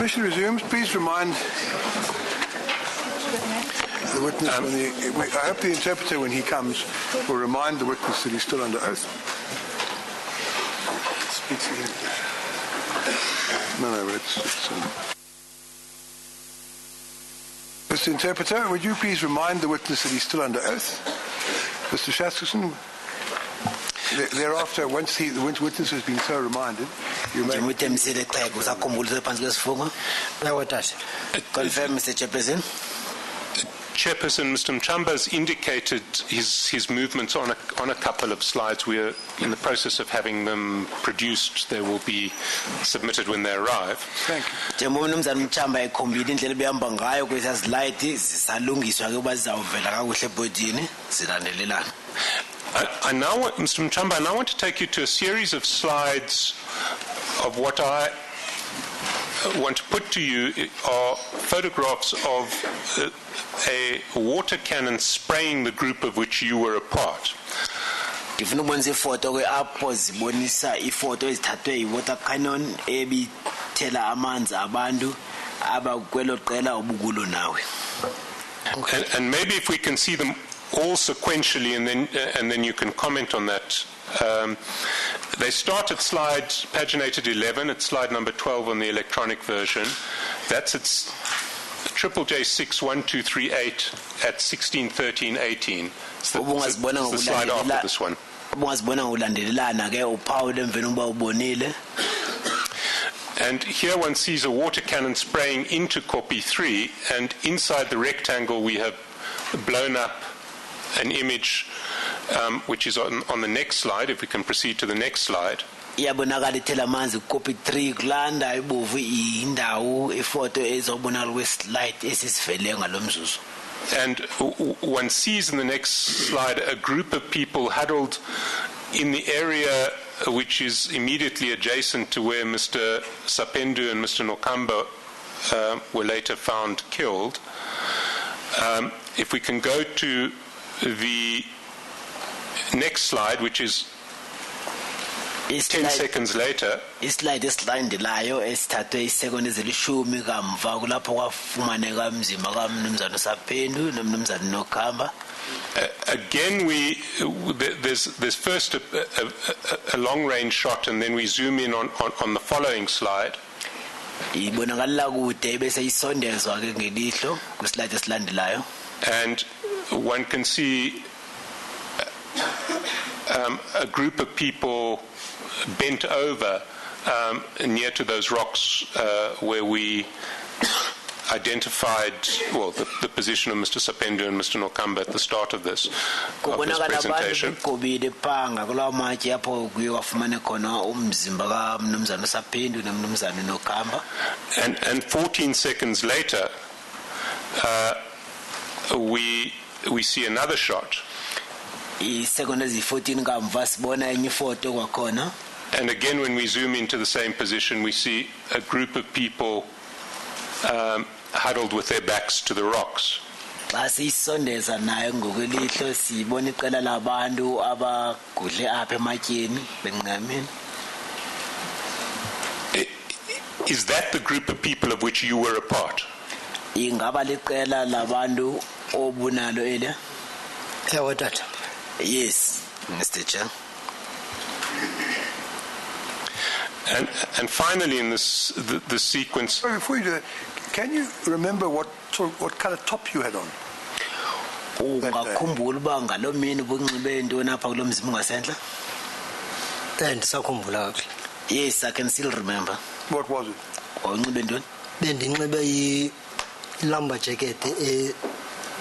Commission resumes. Please remind the witness I hope the interpreter, when he comes, will remind the witness that he's still under oath. No, it's Mr. Interpreter, would you please remind the witness that he's still under oath? Mr. Shaskerson, thereafter, once the witness has been so reminded, you may... Confirm, Mr. Chairperson. Chairperson, Mr. Mchamba has indicated his movements on a couple of slides. We are in the process of having them produced. They will be submitted when they arrive. Thank you. I now want, Mr. Mchamba, I now want to take you to a series of slides of what I want to put to you are photographs of a water cannon spraying the group of which you were a part. Ngifuna ukubonisa ifoto ke apho zibonisa ifoto ezithathwe iwater cannon ebithela amanzi abantu abakwelo qela obukulo nawe. And maybe if we can see them all sequentially, and then you can comment on that. They start at slide paginated 11. It's slide number 12 on the electronic version. That's its JJ61238 at 16:13:18. It's the slide after this one. And here one sees a water cannon spraying into copy 3, and inside the rectangle we have blown up an image which is on the next slide, if we can proceed to the next slide. Copy 3 kulanda ibovu indawo ifoto ezobonakala kweslide esisivele ngalomzuzu. And one sees in the next slide a group of people huddled in the area which is immediately adjacent to where Mr. Sapendu and Mr. Nokamba were later found killed. If we can go to the next slide, which is 10 seconds later. Islide esilandelayo esithathwe isekondi ezilishumi kamva kulapho kwafumaneka umzimba kaMnumzana Sapendu noMnumzana Nokamba. Again, there's first a long-range shot, and then we zoom in on the following slide. And one can see a group of people bent over near to those rocks where we identified, well, the position of Mr. Sapendu and Mr. Nokamba at the start of this presentation. And 14 seconds later, we see another shot. And again, when we zoom into the same position, we see a group of people huddled with their backs to the rocks. Is that the group of people of which you were a part? Yes, Mr. Chair. And finally, in this sequence. Before you do that, can you remember what color top you had on? Yes, I can still remember. What was it? Lumber jacket,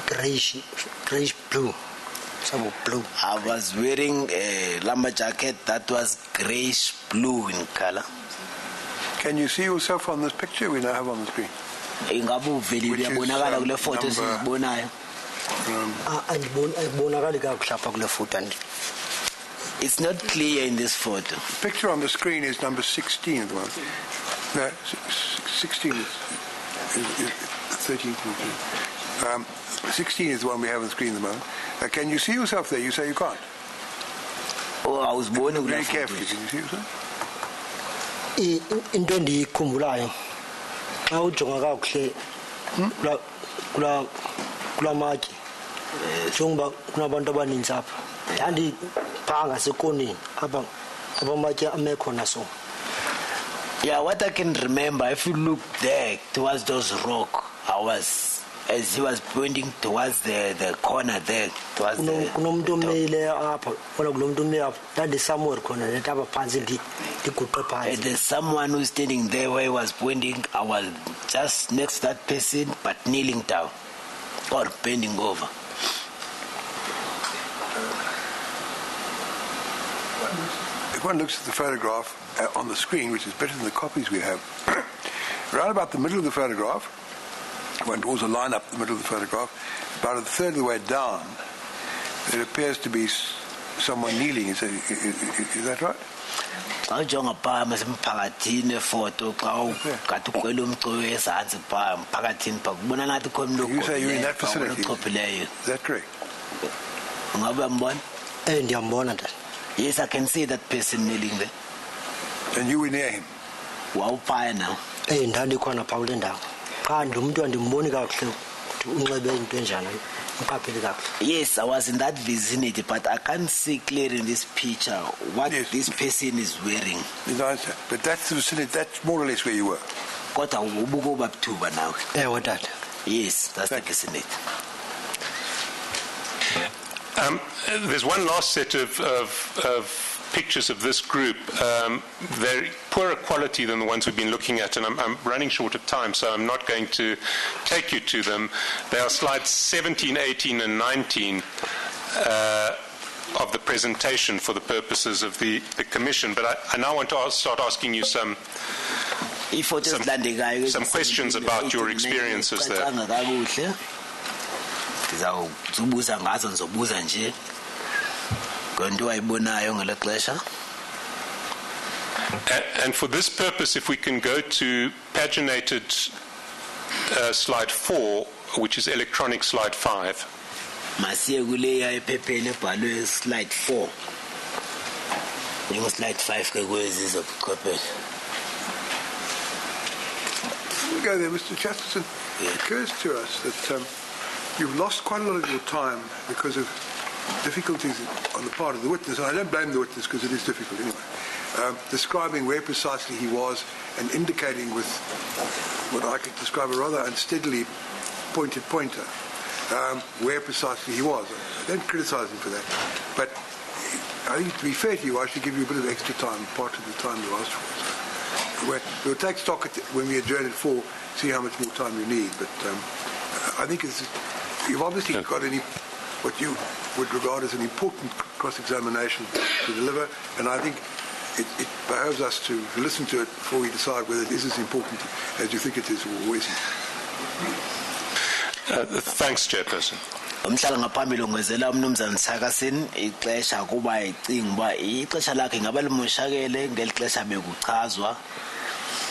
grayish blue. Some blue. I was wearing a lumber jacket that was grayish blue in color. Can you see yourself on this picture we now have on the screen? It's not clear in this photo. The picture on the screen is number 16. The one. No, 16 is 13. 16 is the one we have on the screen at the moment. Can you see yourself there? You say you can't. Oh, I was born in very carefully. Can you see yourself? Into endiyikhumbulayo xa ujonga kakuhle kula matye njengoba kunabantu abaninzi apha phaa ngasekoneni apha amatye amekhona so. Yeah, what I can remember, if you look there towards those rock, as he was pointing towards the corner there, towards kunomuntu omile apha wona kulomuntu omile apha ndandisamwere khona netapha phantsi ndiguqe phantsi. There's someone who's standing there where he was pointing. I was just next to that person but kneeling down or bending over. If one looks at the photograph on the screen, which is better than the copies we have, around about the middle of the photograph, one draws a line up the middle of the photograph, about a third of the way down, there appears to be someone kneeling. Is that right? Xa ujonga phaa masemphakathini efoto xa ugathi uqwele umculo ezantsi phaa mphakathini phaa kubona ngathi khona You say you're in that facility. ochophileyo. Is that correct? Ungabe uyambona? Ndiyambona dad. Yes, I can see that person kneeling there. And you were near him? Wawuphaya now? Ndandikhona phaa kule ndawo qha ndimntu andimboni kakuhle ukuthi unxibe into enjani uqaphele kakuhle. Yes, I was in that vicinity, but I can't see clearly in this picture what this person is wearing. But that's the vicinity, that's more or less where you were? Kodwa ubuka ubabuthuba nawe? Ewe dad. Yes, that's the vicinity. There's one last set of pictures of this group. They're poorer quality than the ones we've been looking at, and I'm running short of time, so I'm not going to take you to them. They are slides 17, 18, and 19 of the presentation for the purposes of the Commission. But I now want to start asking you some questions about your experiences there. Ndizawubuza ngazo ndizobuza nje ngento ayibonayo ngelo xesha. And for this purpose, if we can go to paginated slide 4, which is electronic slide 5. Masiye kuleya ephepheni ebhalwe slide 4. Slide 5 ke kwezi zobuchwepheshe. We go there, Mr. Chesterton. It occurs to us that you've lost quite a lot of your time because of difficulties on the part of the witness, and I don't blame the witness because it is difficult anyway, describing where precisely he was and indicating with what I could describe a rather unsteadily pointed pointer where precisely he was. I don't criticise him for that, but I think to be fair to you, I should give you a bit of extra time, part of the time you asked for. So we'll take stock when we adjourn at 4, see how much more time you need, but I think you've obviously got what you would regard as an important cross-examination to deliver, and I think it behoves us to listen to it before we decide whether it is as important as you think it is or isn't. Thanks, Chairperson. Umhlala ngaphambili ungezela umnumzana Thakasini ixesha kuba icinga uba ixesha lakhe ngaba limoshakele ngeli xesha bekuchazwa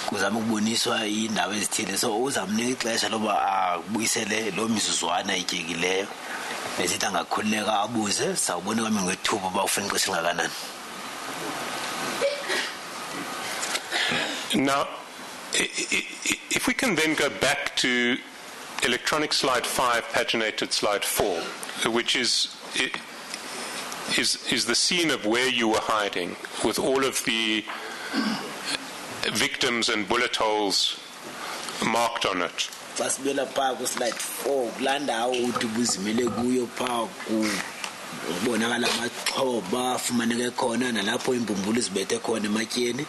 kuzama ukuboniswa indawo ezithile, so uzamnika ixesha loba abuyisele lo mizuzwana ityekileyo esithi angakhululeka abuze sawubona kwami ngethuba uba ufuna ixesha elingakanani. Now, if we can then go back to electronic slide 5, paginated slide 4, which is the scene of where you were hiding with all of the victims and bullet holes marked on it. Fasibela phaa ku slide 4 kulaa ndawo uthi ubuzimele kuyo phaa kubonakala amaxhoba afumaneke khona nalapho imbumbulu zibethe khona ematyeni.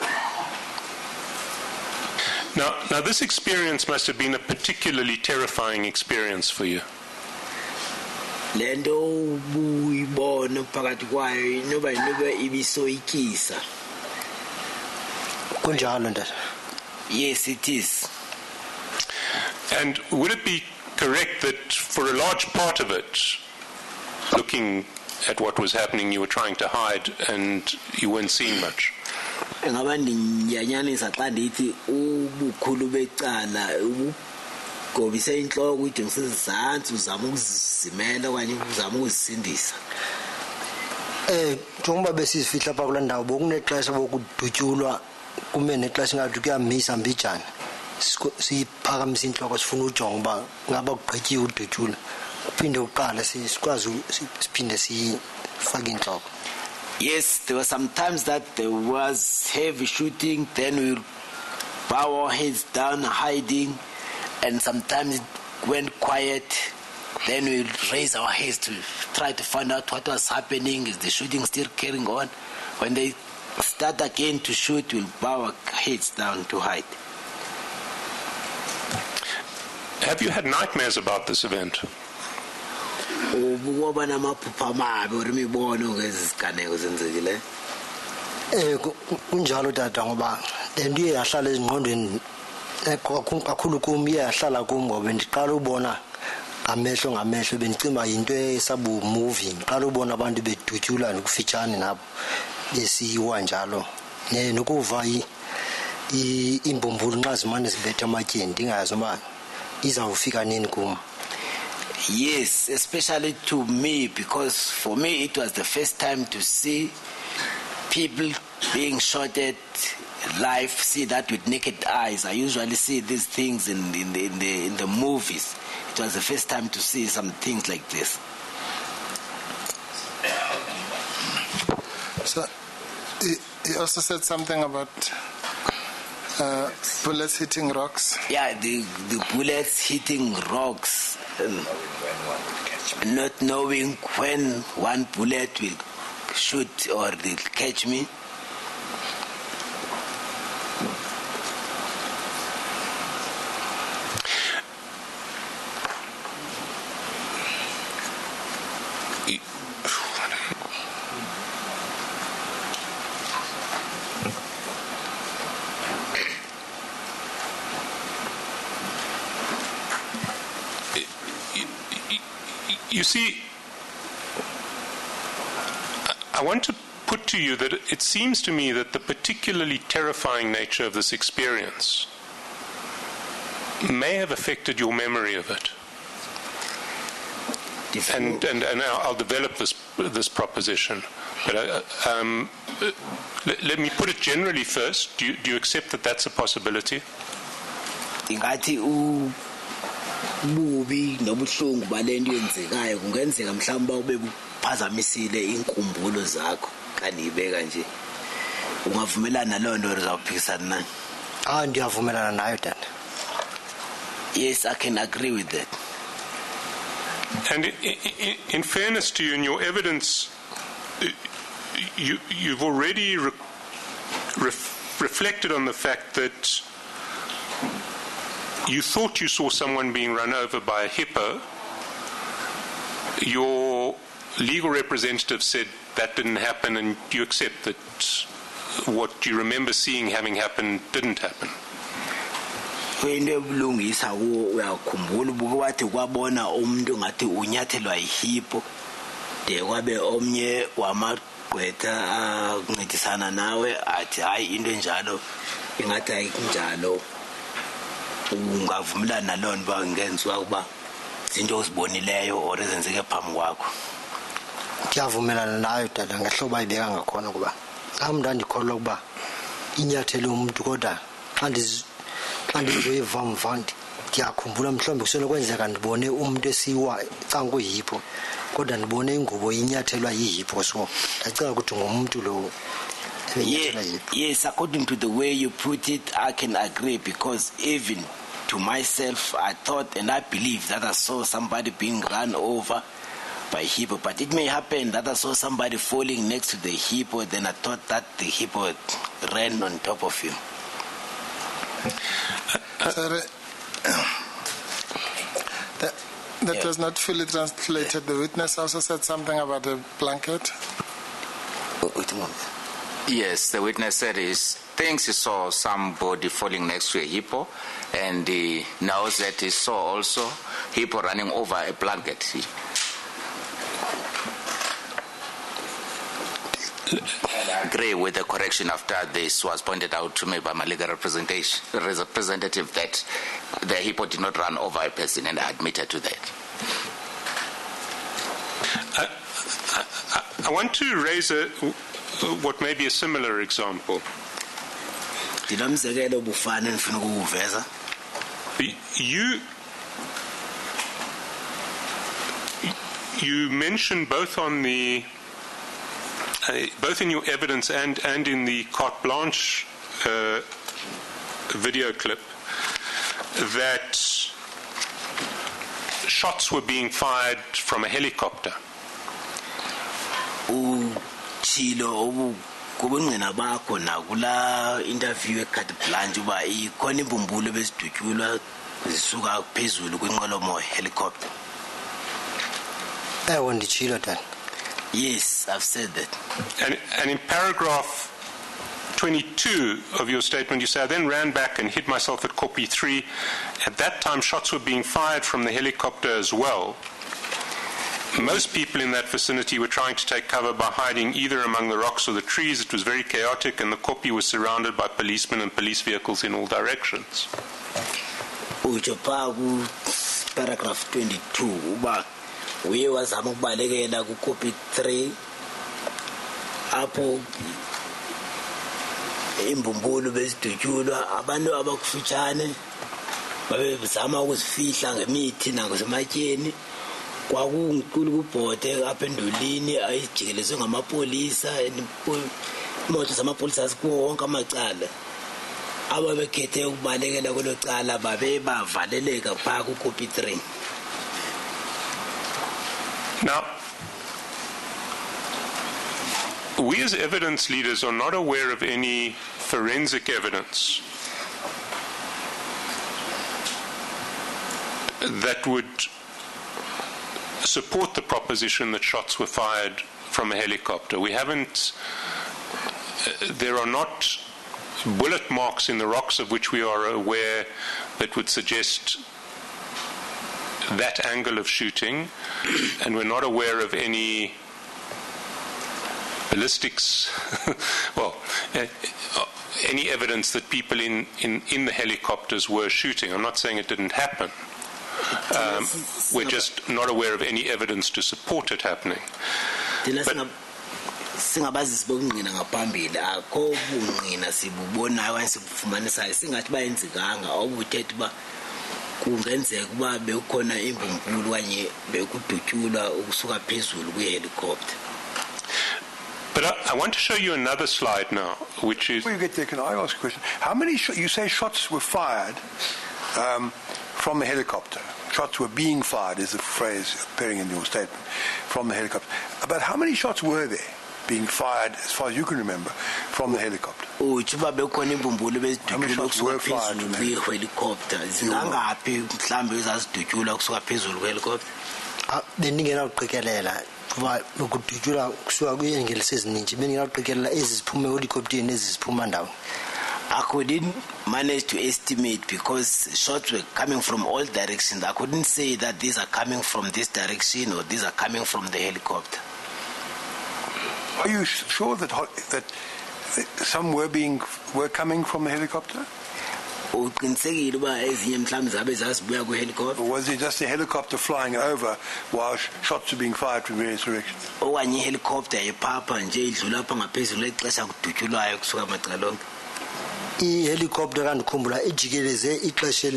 Now this experience must have been a particularly terrifying experience for you. Le nto ubuyibona phakathi kwayo inoba ibisoyikisa. Kunjalo ndaba. Yes, it is. And would it be correct that for a large part of it, looking at what was happening, you were trying to hide and you weren't seeing much? Engaba ndinyanyanisa xa ndithi ubukhulu becala ubugobise inhloko ujongise izantsi uzama ukuzimela okanye uzama ukuzisindisa. Njengoba besizifihla phaa kulaa ndawo bokunexesha bokudutyulwa kume nexesha ngathi kuyamisa mbijana siphakamise inhloko sifuna ujonga uba ngaba kugqityiwe udutshula uphinde uqale sikwazi siphinde sifake inhloko. Yes, there were some times that there was heavy shooting, then we'll bow our heads down hiding, and sometimes it went quiet, then we'll raise our heads to try to find out what was happening. Is the shooting still carrying on? When they start again to shoot, we'll bow our heads down to hide. Have you had nightmares about this event? Kunjalo tata ngoba lento iye yahlala ezingqondweni kakhulu kum iye yahlala kum ngoba ndiqala ubona ngamehlo bendicima yinto esabu movie ndiqala ubona abantu bedutyula nokufitshane nabo besiyiwa njalo nokuva imbumbulu nxa zimane zibetha amatyeni ndingayazi uba izawufika nini kum. Yes, especially to me, because for me it was the first time to see people being shot at live, see that with naked eyes. I usually see these things in the movies. It was the first time to see some things like this. So, he also said something about bullets hitting rocks. Yeah, the bullets hitting rocks. Not knowing when one bullet will shoot or they'll catch me. You see, I want to put to you that it seems to me that the particularly terrifying nature of this experience may have affected your memory of it. And I'll develop this proposition. But let me put it generally first. Do you accept that that's a possibility? Bubi nobuhlungu balento yenzekayo kungenzeka mhlawumbe ube buphazamisile inkumbulo zakho kanibeka nje ungavumelana nalo nto uzawuphikisana nayo. Ndiyavumelana nayo tata. Yes, I can agree with that. And in fairness to you, in your evidence, you've already reflected on the fact that you thought you saw someone being run over by a hippo. Your legal representative said that didn't happen, and you accept that what you remember seeing having happened didn't happen. Into ebulungisa uyakhumbula ubuke wathi kwabona umuntu ngathi unyathelwa yihippo de kwabe omnye wamagqwetha akuncedisana nawe athi hayi into enjalo ingathi ayikunjalo ungavumelana naloo nto uba ngenziwa ukuba zinto ozibonileyo or ezenzeke phambi kwakho. Ndiyavumelana nayo tata ngehlobo ayibeka ngakhona ukuba nam ndandikholwa ukuba inyathele umntu kodwa xa ndizoyiva mva ndiyakhumbula mhlawumbi kusenokwenzeka ndibone umntu esiwa cankuyihipho kodwa ndibone ingubo inyathelwa yihipho so ndacinga ukuthi ngumntu lo. Yes, according to the way you put it, I can agree, because even to myself, I thought and I believe that I saw somebody being run over by a hippo, but it may happen that I saw somebody falling next to the hippo, then I thought that the hippo ran on top of him. Sorry. That was not fully translated. The witness also said something about a blanket. Yes, the witness said he thinks he saw somebody falling next to a hippo, and he knows that he saw also hippo running over a blanket. And I agree with the correction after this was pointed out to me by my legal representative that the hippo did not run over a person, and I admitted to that. I want to raise what may be a similar example. You mentioned both on the both in your evidence and in the carte blanche video clip that shots were being fired from a helicopter. Chilo kubungena bakho na kula interview eCarte Blanche uba ikhona imbumbulu bezidutyulwa zisuka phezulu kwinqwelomoya helicopter. I want to chill that. Yes, I've said that. And in paragraph 22 of your statement, you say, I then ran back and hid myself at Kopi 3. At that time, shots were being fired from the helicopter as well. Most people in that vicinity were trying to take cover by hiding either among the rocks or the trees. It was very chaotic, and the Kopi was surrounded by policemen and police vehicles in all directions. Paragraph 22. We was amubalekela ku Kopi 3 apho imbumbulu bezidutyulwa abantu abakufutshane babezama ukuzifihla ngemithi nangasematyeni kwakunkulu kubhode apha endulini ayijikelezwe ngamapolisa imoto zamapolisa zikuwo wonke amacala ababekhethe ukubalekela kwelo cala bavaleleka phaa ku Kopi 3. Now, we as evidence leaders are not aware of any forensic evidence that would support the proposition that shots were fired from a helicopter. We haven't, there are not bullet marks in the rocks of which we are aware that would suggest that angle of shooting, and we're not aware of any ballistics, well, any evidence that people in the helicopters were shooting. I'm not saying it didn't happen. We're just not aware of any evidence to support it happening. Singabazi sibongqina ngaphambili akho bungqina sibubonayo ayisifumanisayo singathi bayenzikanga obuthethe ba kungenzeka kuba bekukhona imbumbulu kanye bekudutyulwa ukusuka phezulu kwi-helicopter. But I want to show you another slide now, which is... Before you get there, can I ask a question? How many you say shots were fired from the helicopter? Shots were being fired is the phrase appearing in your statement, from the helicopter. But how many shots were there being fired, as far as you can remember, from the helicopter? How many shots were fired from the helicopter? I couldn't manage to estimate because shots were coming from all directions. I couldn't say that these are coming from this direction or these are coming from the helicopter. Are you sure that some were coming from the helicopter? Or was it just a helicopter flying over while shots were being fired from various directions? Helicopter andikhumbula ijikeleze ixesha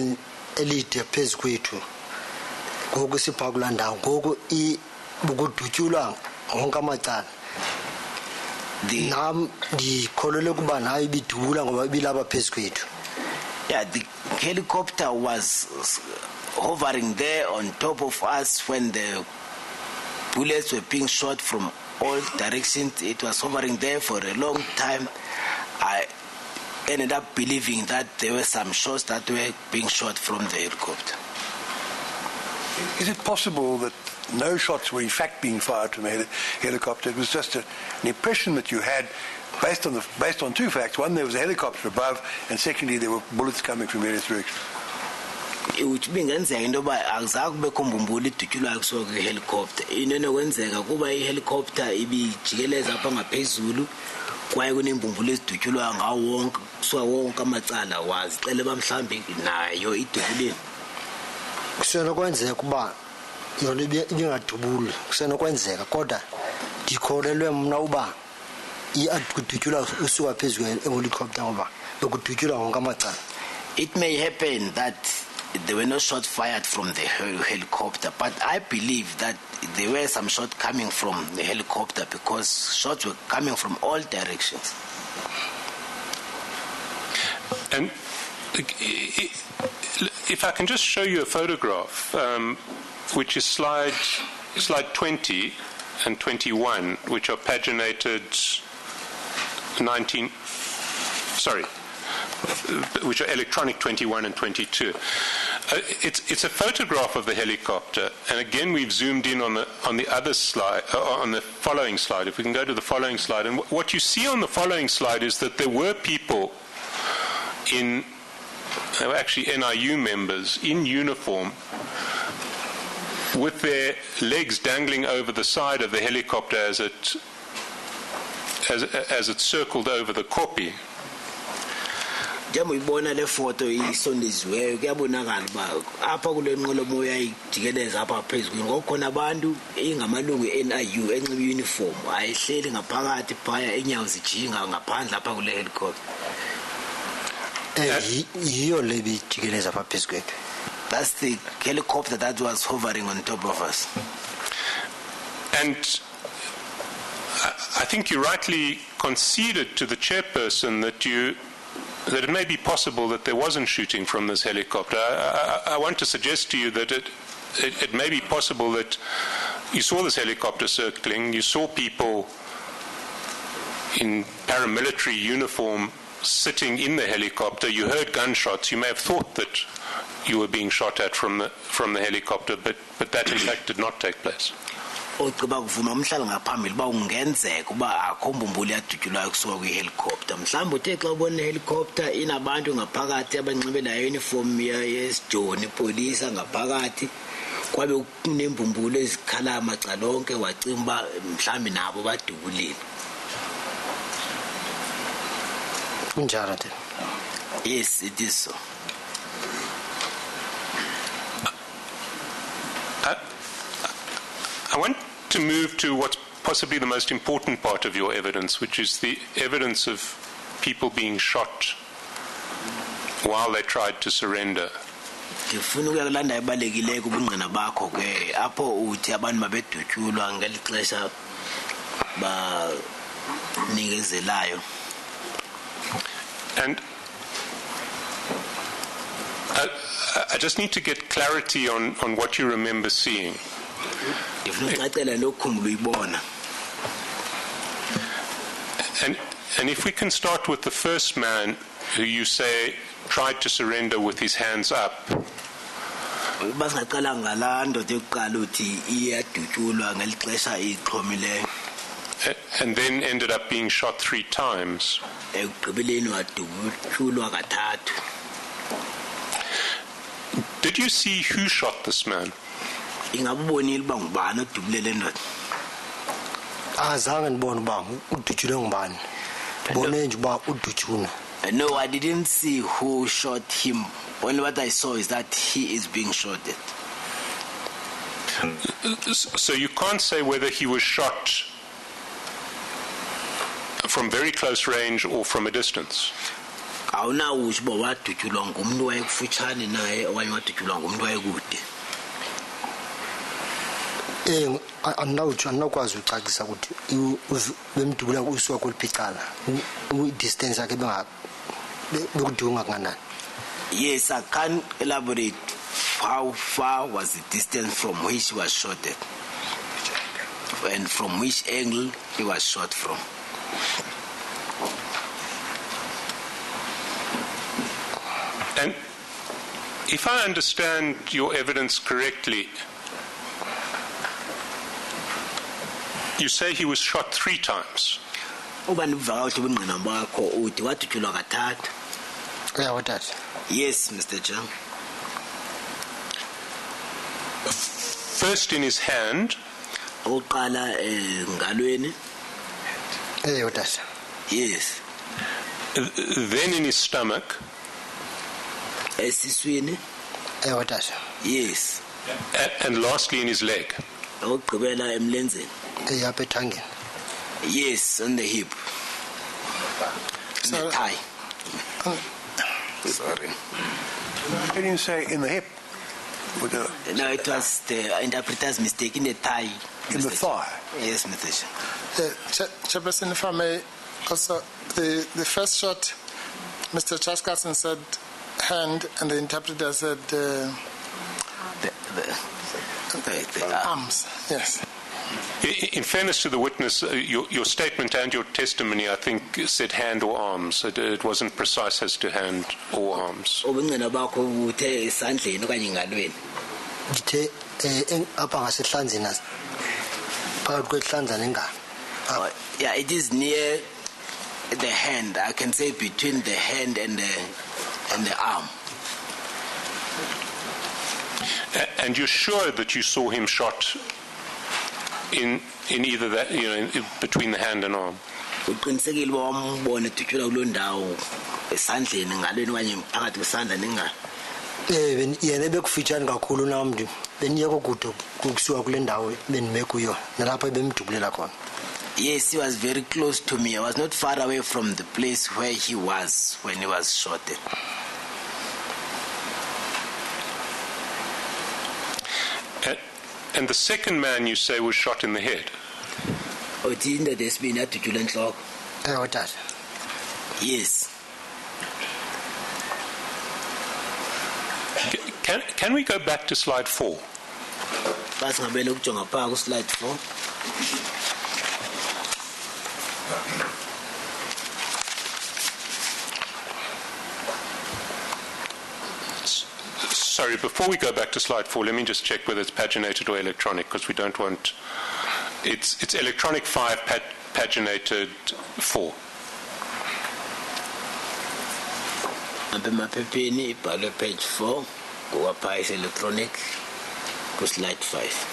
elide phezu kwethu ngoku sipha kulaa ndawo ngoku bukudutyulwa wonke amacala nam ndikholelwe ukuba nayo ibidubula ngoba ibilapha phezu kwethu. Yeah, the helicopter was hovering there on top of us when the bullets were being shot from all directions. It was hovering there for a long time. I ended up believing that there were some shots that were being shot from the helicopter. Is it possible that no shots were in fact being fired from a helicopter? It was just an impression that you had based on two facts. One, there was a helicopter above, and secondly, there were bullets coming from various directions. Which bingenzeka into yoba akuzakubekho mbumbulu idutyulwayo kusuka kwi-helicopter. Into enokwenzeka kuba i-helicopter ibijikeleza apha ngaphezulu kwaye kunembumbulu ezidutyulwayo ngawo wonke kusuka wonke amacala wazixele uba mhlawumbi nayo idubulile. Kusenokwenzeka ukuba yona ibingadubuli, kusenokwenzeka kodwa ndikholelwe mna uba kudutyulwa usuka phezu kwe-helicopter ngoba bekudutyulwa wonke amacala. It may happen that there were no shots fired from the helicopter, but I believe that there were some shots coming from the helicopter because shots were coming from all directions. And if I can just show you a photograph, which is slide 20 and 21, which are paginated which are electronic 21 and 22. It's a photograph of the helicopter, and again we've zoomed in on the other slide, on the following slide. If we can go to the following slide, and what you see on the following slide is that there were people they were actually NIU members in uniform with their legs dangling over the side of the helicopter as it circled over the kopi. Njengoyibona le photo isondeziweyo kuyabonakala uba apha kule nqwelomoya ijikeleza apha phezulu ngokukhona abantu engamalungu NIU enxibe uniform ayihleli ngaphakathi phaya enyawo zijinga ngaphandle apha kule helicopter. Yiyo le bijikeleza apha phezulu kwethu. That's the helicopter that was hovering on top of us. And I think you rightly conceded to the chairperson that it may be possible that there wasn't shooting from this helicopter. I want to suggest to you that it may be possible that you saw this helicopter circling, you saw people in paramilitary uniform sitting in the helicopter, you heard gunshots, you may have thought that you were being shot at from the helicopter, but that in fact did not take place. Oqhubeka kuvuma umhlali ngaphambili ba ungenzeka uba akho mbumbulu yadutyulwayo kusuka kwi-helicopter. Mhlawumbe uthe xa ubona i-helicopter inabantu ngaphakathi abanxibe layo uniform yesijoni polisa ngaphakathi kwabe kunembumbulu ezikhala macala onke wacima uba mhlawumbe nabo badubulile. Kunjalo nje. Yes, it is so. I want to move to what's possibly the most important part of your evidence, which is the evidence of people being shot while they tried to surrender. Ndifuna ukuyakulanda ebalekile kubungqina bakho ke apho uthi abantu babedutyulwa ngeli xesha banikezelayo. And I just need to get clarity on what you remember seeing. And if we can start with the first man who you say tried to surrender with his hands up. And then ended up being shot 3 times. Did you see who shot this man? No, I didn't see who shot him. Only what I saw is that he is being shot at. So you can't say whether he was shot from very close range or from a distance? Andinawukwazi ucacisa ukuthi bemdubula usuka kuliphi icala distance yakhe bekudunga kangakanani. Yes, I can't elaborate how far was the distance from which he was shot at and from which angle he was shot from. And if I understand your evidence correctly, you say he was shot 3 times. Yes, Mr. John. First in his hand. Yes. Then in his stomach. Yes. And lastly in his leg. Yes, on the hip. The thigh. Sorry. Can you say in the hip? No, it was the interpreter's mistake in the thigh. In the thigh? Yes, Mr. Chairperson, if I may, also, the first shot, Mr. Chaskasen said hand, and the interpreter said The arms. Yes. In fairness to the witness, your statement and your testimony, I think, said hand or arms. It wasn't precise as to hand or arms. Ngithe apha ngasehlanzeni phakathi kwehlanza nengalo. Yeah, it is near the hand. I can say between the hand and the arm. And you're sure that you saw him shot in either that, between the hand and arm? Uqinisekile uba wambona edutyula kuloo ndawo esandleni ngalweni okanye phakathi kwesandla nengalo. Yena ebekufitshane kakhulu nam beniyeko kude kukusiwa kule ndawo bendime kuyo nalapho ebemdubulela khona. Yes, he was very close to me. I was not far away from the place where he was when he was shot. And the second man you say was shot in the head? Yes. Can we go back to slide 4? Slide 4. Sorry, before we go back to slide 4, let me just check whether it's paginated or electronic, because we don't want... It's electronic 5, paginated 4. Page 4, go up is electronic, go slide 5.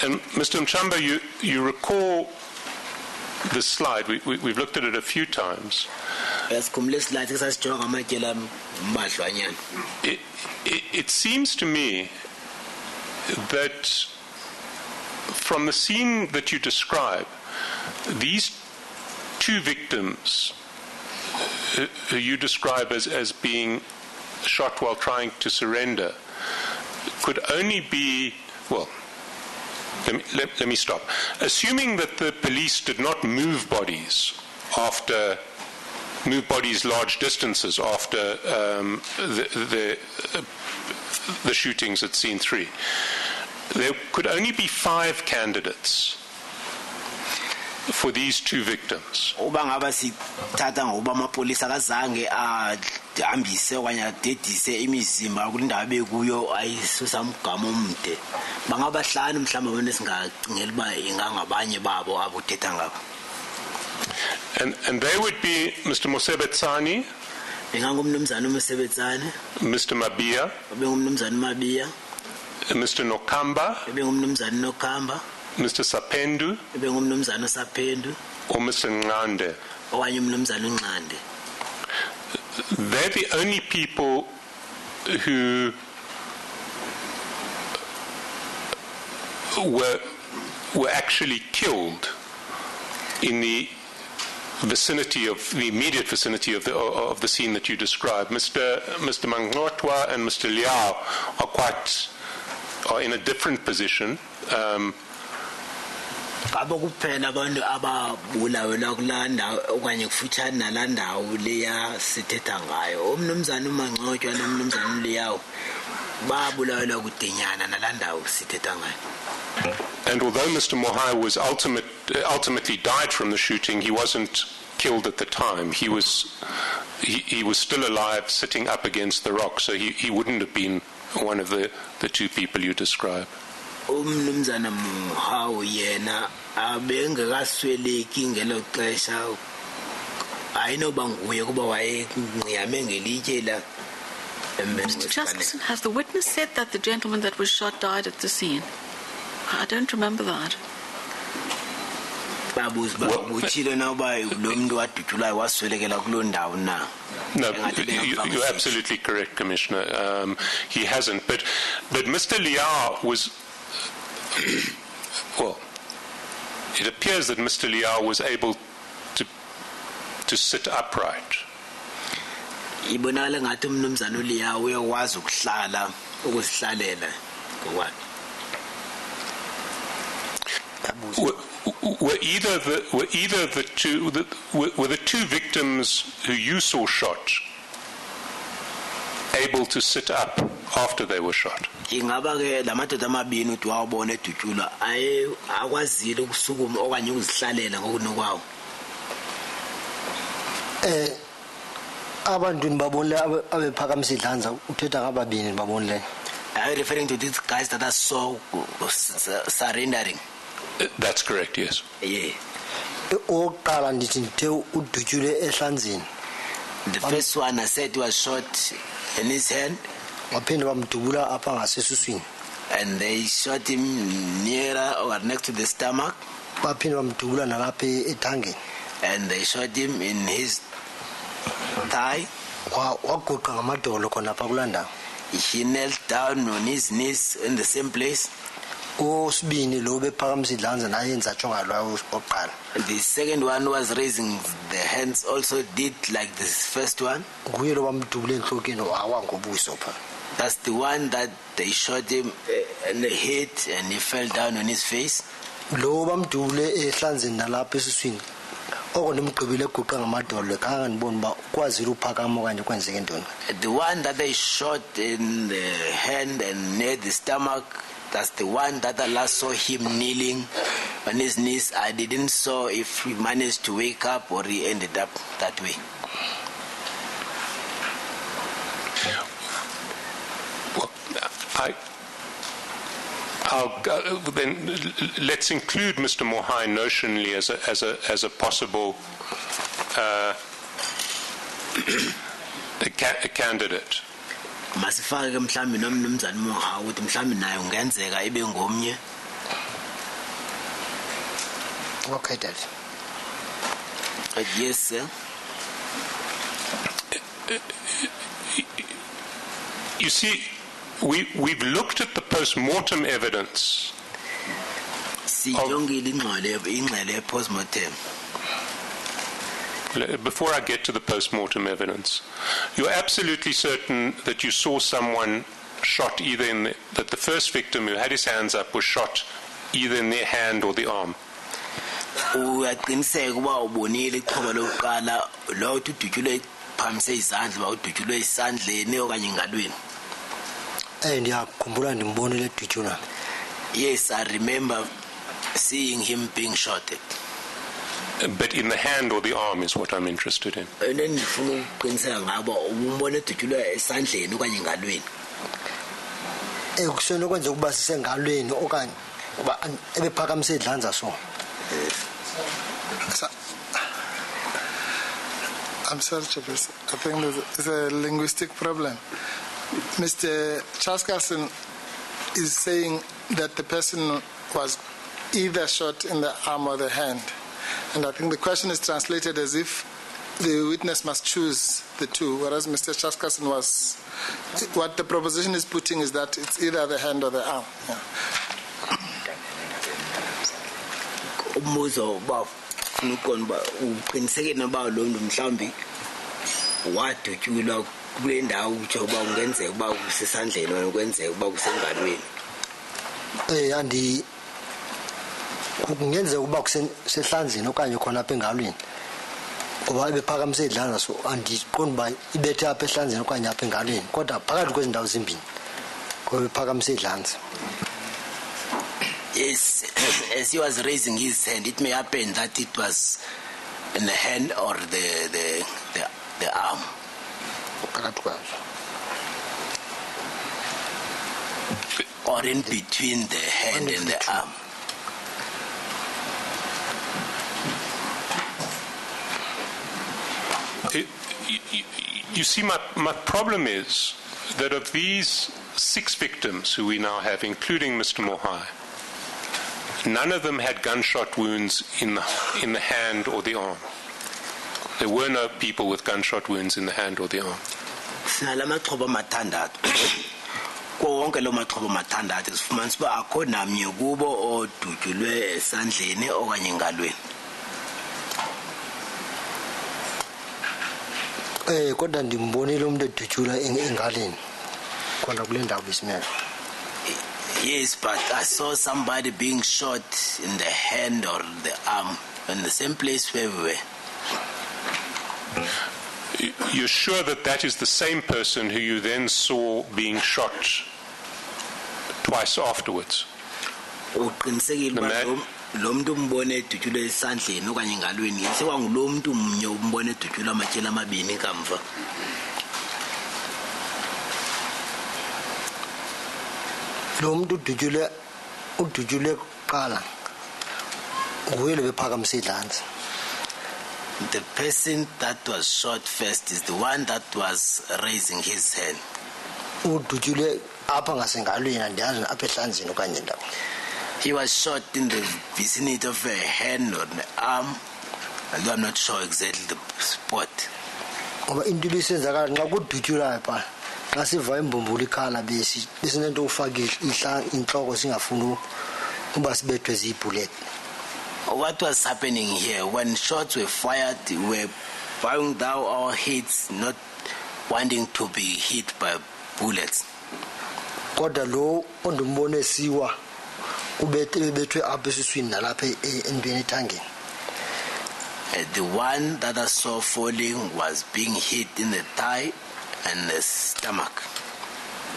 And Mr. Mchamba, you recall this slide, we've looked at it a few times. It seems to me that from the scene that you describe, these two victims who you describe as being shot while trying to surrender could only be, well, let me stop. Assuming that the police did not move bodies large distances after the shootings at scene 3, there could only be 5 candidates for these two victims. And they would be Mr. Mosebetsani, Mr. Mabia, Mr. Nokamba, Mr. Sapendu, or Mr. Ngande. They're the only people who were actually killed in the immediate vicinity of the scene that you described. Mr. Mangnotwa and Mr. Liao are in a different position. Kuphela abantu ababulawela kulanda okanye kufutshane nalandawo leya sithetha ngayo. Umnumzana uMangcotywa nomnumzana Liao babulawela kudenyana nalandawo sithetha ngayo. And although Mr. Mohai was ultimately died from the shooting, he wasn't killed at the time. He was still alive, sitting up against the rock, so he wouldn't have been one of the two people you describe. Umnumzana Mohau yena abengekasweleki ngelo xesha ayinoba nguye kuba wayengiyame ngelitye la. Mr. Chaskasen, has the witness said that the gentleman that was shot died at the scene? I don't remember that. No, you're absolutely correct, Commissioner. He hasn't. But Mr. Liao was... Well, it appears that Mr. Liao was able to sit upright. Ibonakala ngathi umnumzana uLiya uyakwazi ukuhlala ukuzihlalela ngokwakhe. Were the two victims who you saw shot able to sit up after they were shot? Ingaba ke lamadoda amabini uthi wawubona edutshulwa akwazile ukusukuma okanye ukuzihlalela ngokunokwawo. Abantu babonile abephakamisa idlanza uthetha ngababini babonile. Are you referring to these guys that are so surrendering? That's correct, yes. Yeah. Oqala ndithi ngithe udutshule ehlanzini. The first one I said was shot in his hand. Waphinde bamdubula apha ngasesuswini. And they shot him nearer or next to the stomach. Baphinde bamdubula nalapha ethangeni. And they shot him in his thigh. Waguqa ngamadolo khona apha kulanda. He knelt down on his knees in the same place. Osibini lo bephakamisa idlanza naye yenza jonga lwawo oqala. The second one was raising the hands also did like this first one. Nguye lo bamdubule enhlokweni wawa ngobuso pha. That's the one that they shot him in the head and he fell down on his face. Lo bamdubule ehlanzeni nalapha esuswini. Okonomgqibile eguqa ngamadolo kanga nibona ba kwazile uphakama okanye kwenzeke ntoni. The one that they shot in the hand and near the stomach, that's the one that I last saw him kneeling on his knees. I didn't saw if he managed to wake up or he ended up that way. Well, then let's include Mr. Mohai notionally as a possible a candidate. Masifake mhlambi nomnumzana Mohai ukuthi mhlambi naye ungenzeka ibe ngomnye. Okay, Dad. Yes, sir. You see, we've looked at the post-mortem evidence. Before I get to the post-mortem evidence, you're absolutely certain that you saw someone shot either that the first victim who had his hands up was shot either in the hand or the arm? Uyaqiniseka uba ubonile iqhoba lokuqala lo udutshulwe phamise izandla udutshulwe isandleni okanye engalweni. Ndiyakhumbula ndimbonile edutshulwa. Yes, I remember seeing him being shot. But in the hand or the arm is what I'm interested in. Ndifuna ukuqiniseka ngabo umbone edutshulwe esandleni okanye engalweni. Kusona kwenza ukuba sisengalweni okanye kuba ebephakamise idlanza so. I'm sorry, Chairperson. I think there's a linguistic problem. Mr. Charles Carson is saying that the person was either shot in the arm or the hand. And I think the question is translated as if the witness must choose the two, whereas Mr. Charles Carson was, what the proposition is putting is that it's either the hand or the arm. Yeah. Umbuzo uba ukona ba uqiniseke naba lo muntu mhlambi wadutshulwa kule ndawo utsho ba ungenzeka ba usesandleni wena kwenzeka ba kusengalweni. Andi kungenzeka uba kusehlanzini okanye khona apha engalweni. Ngoba ebephakamise idlanza so andiqondi ba ibethe apha ehlanzini okanye apha engalweni kodwa phakathi kwezindawo ezimbini ngoba ebephakamise idlanza. Yes, as he was raising his hand, it may happen that it was in the hand or the arm. Or in between the hand and the arm. You see, my problem is that of these 6 victims who we now have, including Mr. Mohai, none of them had gunshot wounds in the hand or the arm. There were no people with gunshot wounds in the hand or the arm. Sinalamaxhoba mathandathu. Konke lo maxhoba mathandathu sifumanisa uba akho namnye kubo odutshulwe esandleni okanye engalweni. kodwa ndimbonile umuntu edutshula engaleni khona kule ndawo besimele. Yes, but I saw somebody being shot in the hand or the arm in the same place where we were. You're sure that that is the same person who you then saw being shot twice afterwards? Uqinisekile uba lo muntu umbone edutshula esandleni okanye engalweni sekwangulo muntu umnye umbone edutshula amatshela amabini kamva. Lo muntu udutshule kuqala nguyele bephakamise idlanzi. The person that was shot first is the one that was raising his hand. Udutshule apha ngasengalweni andiyazi apha ehlanzini okanye ndawo. He was shot in the vicinity of a hand or the arm, although I'm not sure exactly the spot. Ngoba into lisenzakala nxa kudutshula apha xa siva imbumbulu ikhala besinento ufaka inhloko singafuni uba sibethwe zibullet. What was happening here when shots were fired, we were bowing down our heads, not wanting to be hit by bullets. Kodwa lo ondimbone siwa ubethwe apha esiswini nalapha endweni ethangeni. The one that I saw falling was being hit in the thigh and the stomach.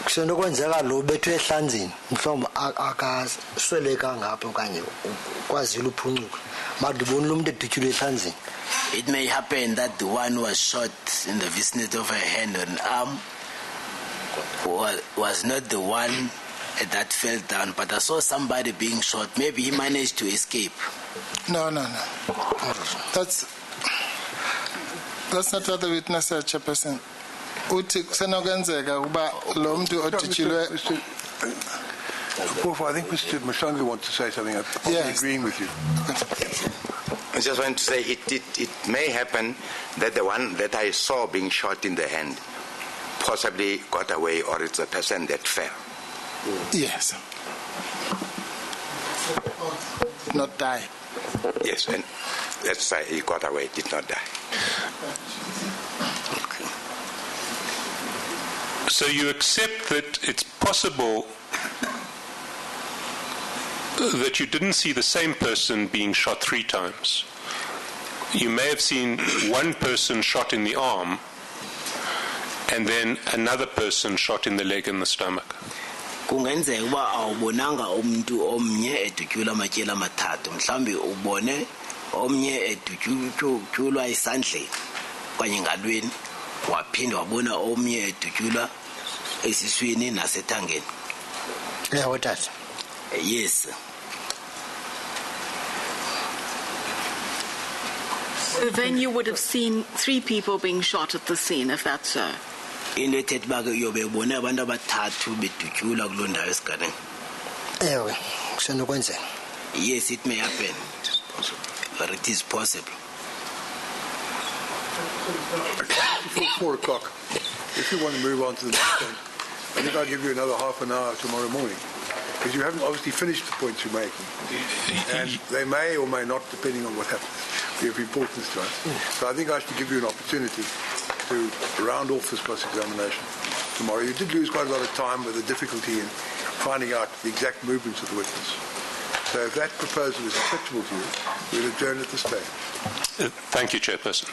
Kusento kwenzeka lo bethwe ehlanzini mhlawumbe akasweleka ngapha okanye kwazile uphuncuka madiboni lo muntu edutshule ehlanzini. It may happen that the one who was shot in the vicinity of a hand or an arm was not the one that fell down, but I saw somebody being shot. Maybe he managed to escape. No. That's not what the witness said, Chairperson. Uthi kusenokenzeka ukuba lo muntu odutshilwe. I think Mr. Mashanga wants to say something. I'm agreeing with you. I just want to say it may happen that the one that I saw being shot in the hand possibly got away, or it's a person that fell. Yes. Not die. Yes, and let's say he got away, did not die. Okay. So you accept that it's possible that you didn't see the same person being shot 3 times. You may have seen one person shot in the arm and then another person shot in the leg and the stomach. Kungenzeka uba awubonanga umuntu omnye edutshula amatyela amathathu mhlawumbe ubone omnye edutshulwa isandleni kanye ngalweni waphinda wabona omnye edutshulwa esiswini nasethangeni. Yeah, tata. Yes. So then you would have seen 3 people being shot at the scene, if that's so. Into ethetha uba uyobe ubone abantu abathathu bedutshula kuloo ndawo esigadeni. Ewe kusenokwenzeka. Yes, it may happen, or it is possible. 4 o'clock. If you want to move on to the next point, I think I'll give you another half an hour tomorrow morning, because you haven't obviously finished the points you're making, and they may or may not, depending on what happens, be of importance to us. So I think I should give you an opportunity to round off this cross-examination tomorrow. You did lose quite a lot of time with the difficulty in finding out the exact movements of the witness. So if that proposal is acceptable to you, we'll adjourn at this stage. Thank you, Chairperson.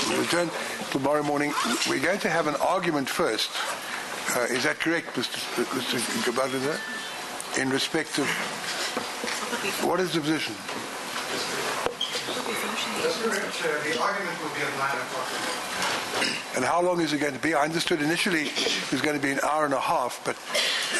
We'll adjourn tomorrow morning. We're going to have an argument first. Is that correct, Mr. Gabaldon? In respect of what is the position? That's correct, Chair. The argument will be at 9 o'clock. And how long is it going to be? I understood initially it was going to be an hour and a half, but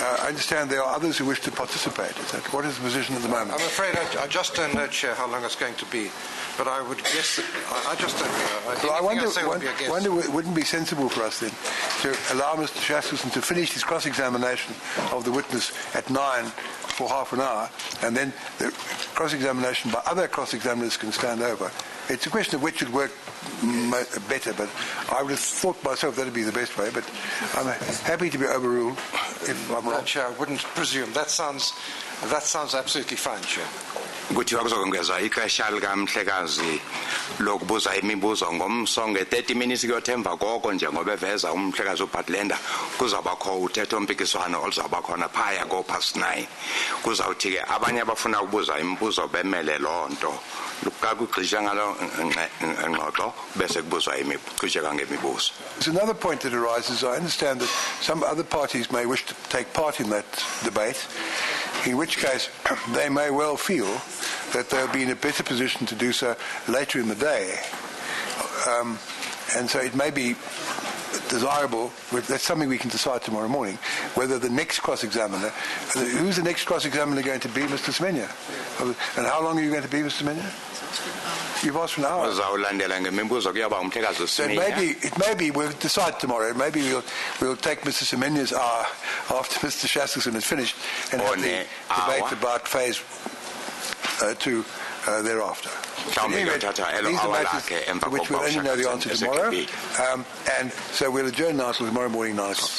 I understand there are others who wish to participate. What is the position at the moment? I'm afraid I just don't know, Chair, how long it's going to be. But I would guess that I just don't know. Well, I wonder wouldn't it be sensible for us then to allow Mr. Shaskusen to finish his cross-examination of the witness at 9 for half an hour, and then the cross-examination by other cross-examiners can stand over. It's a question of which would work better, but I would have thought myself that would be the best way, but I'm happy to be overruled if I'm wrong. Chair, I wouldn't presume. That sounds absolutely fine, Chair. kuthiwa kuzokongezwa ixesha likamhlekazi lokubuza imibuzo ngomso nge-30 minutes kuyothemva koko njengoba eveza umhlekazi ubhatlenda kuzawubakho uthetho-mpikiswano oluzawuba khona phaya ko-9:30 kuzawuthi ke abanye abafuna ukubuza imibuzo bemele loo nto kakugxisha ngalo ngxoxo bese kubuzwa kuqhutshekwa ngemibuzo. There's another point that arises. I understand that some other parties may wish to take part in that debate, in which case they may well feel that they'll be in a better position to do so later in the day. And so it may be desirable, that's something we can decide tomorrow morning, whether the next cross-examiner, who's the next cross-examiner going to be, Mr. Semenya? And how long are you going to be, Mr. Semenya? You've asked for an hour. So it may be, we'll decide tomorrow, maybe we'll take Mr. Semenya's hour after Mr. Shaskerson has finished and have the debate about phase 2 thereafter. Anyway, these are matters which we'll only know the answer tomorrow, and so we'll adjourn now until tomorrow morning 9 o'clock.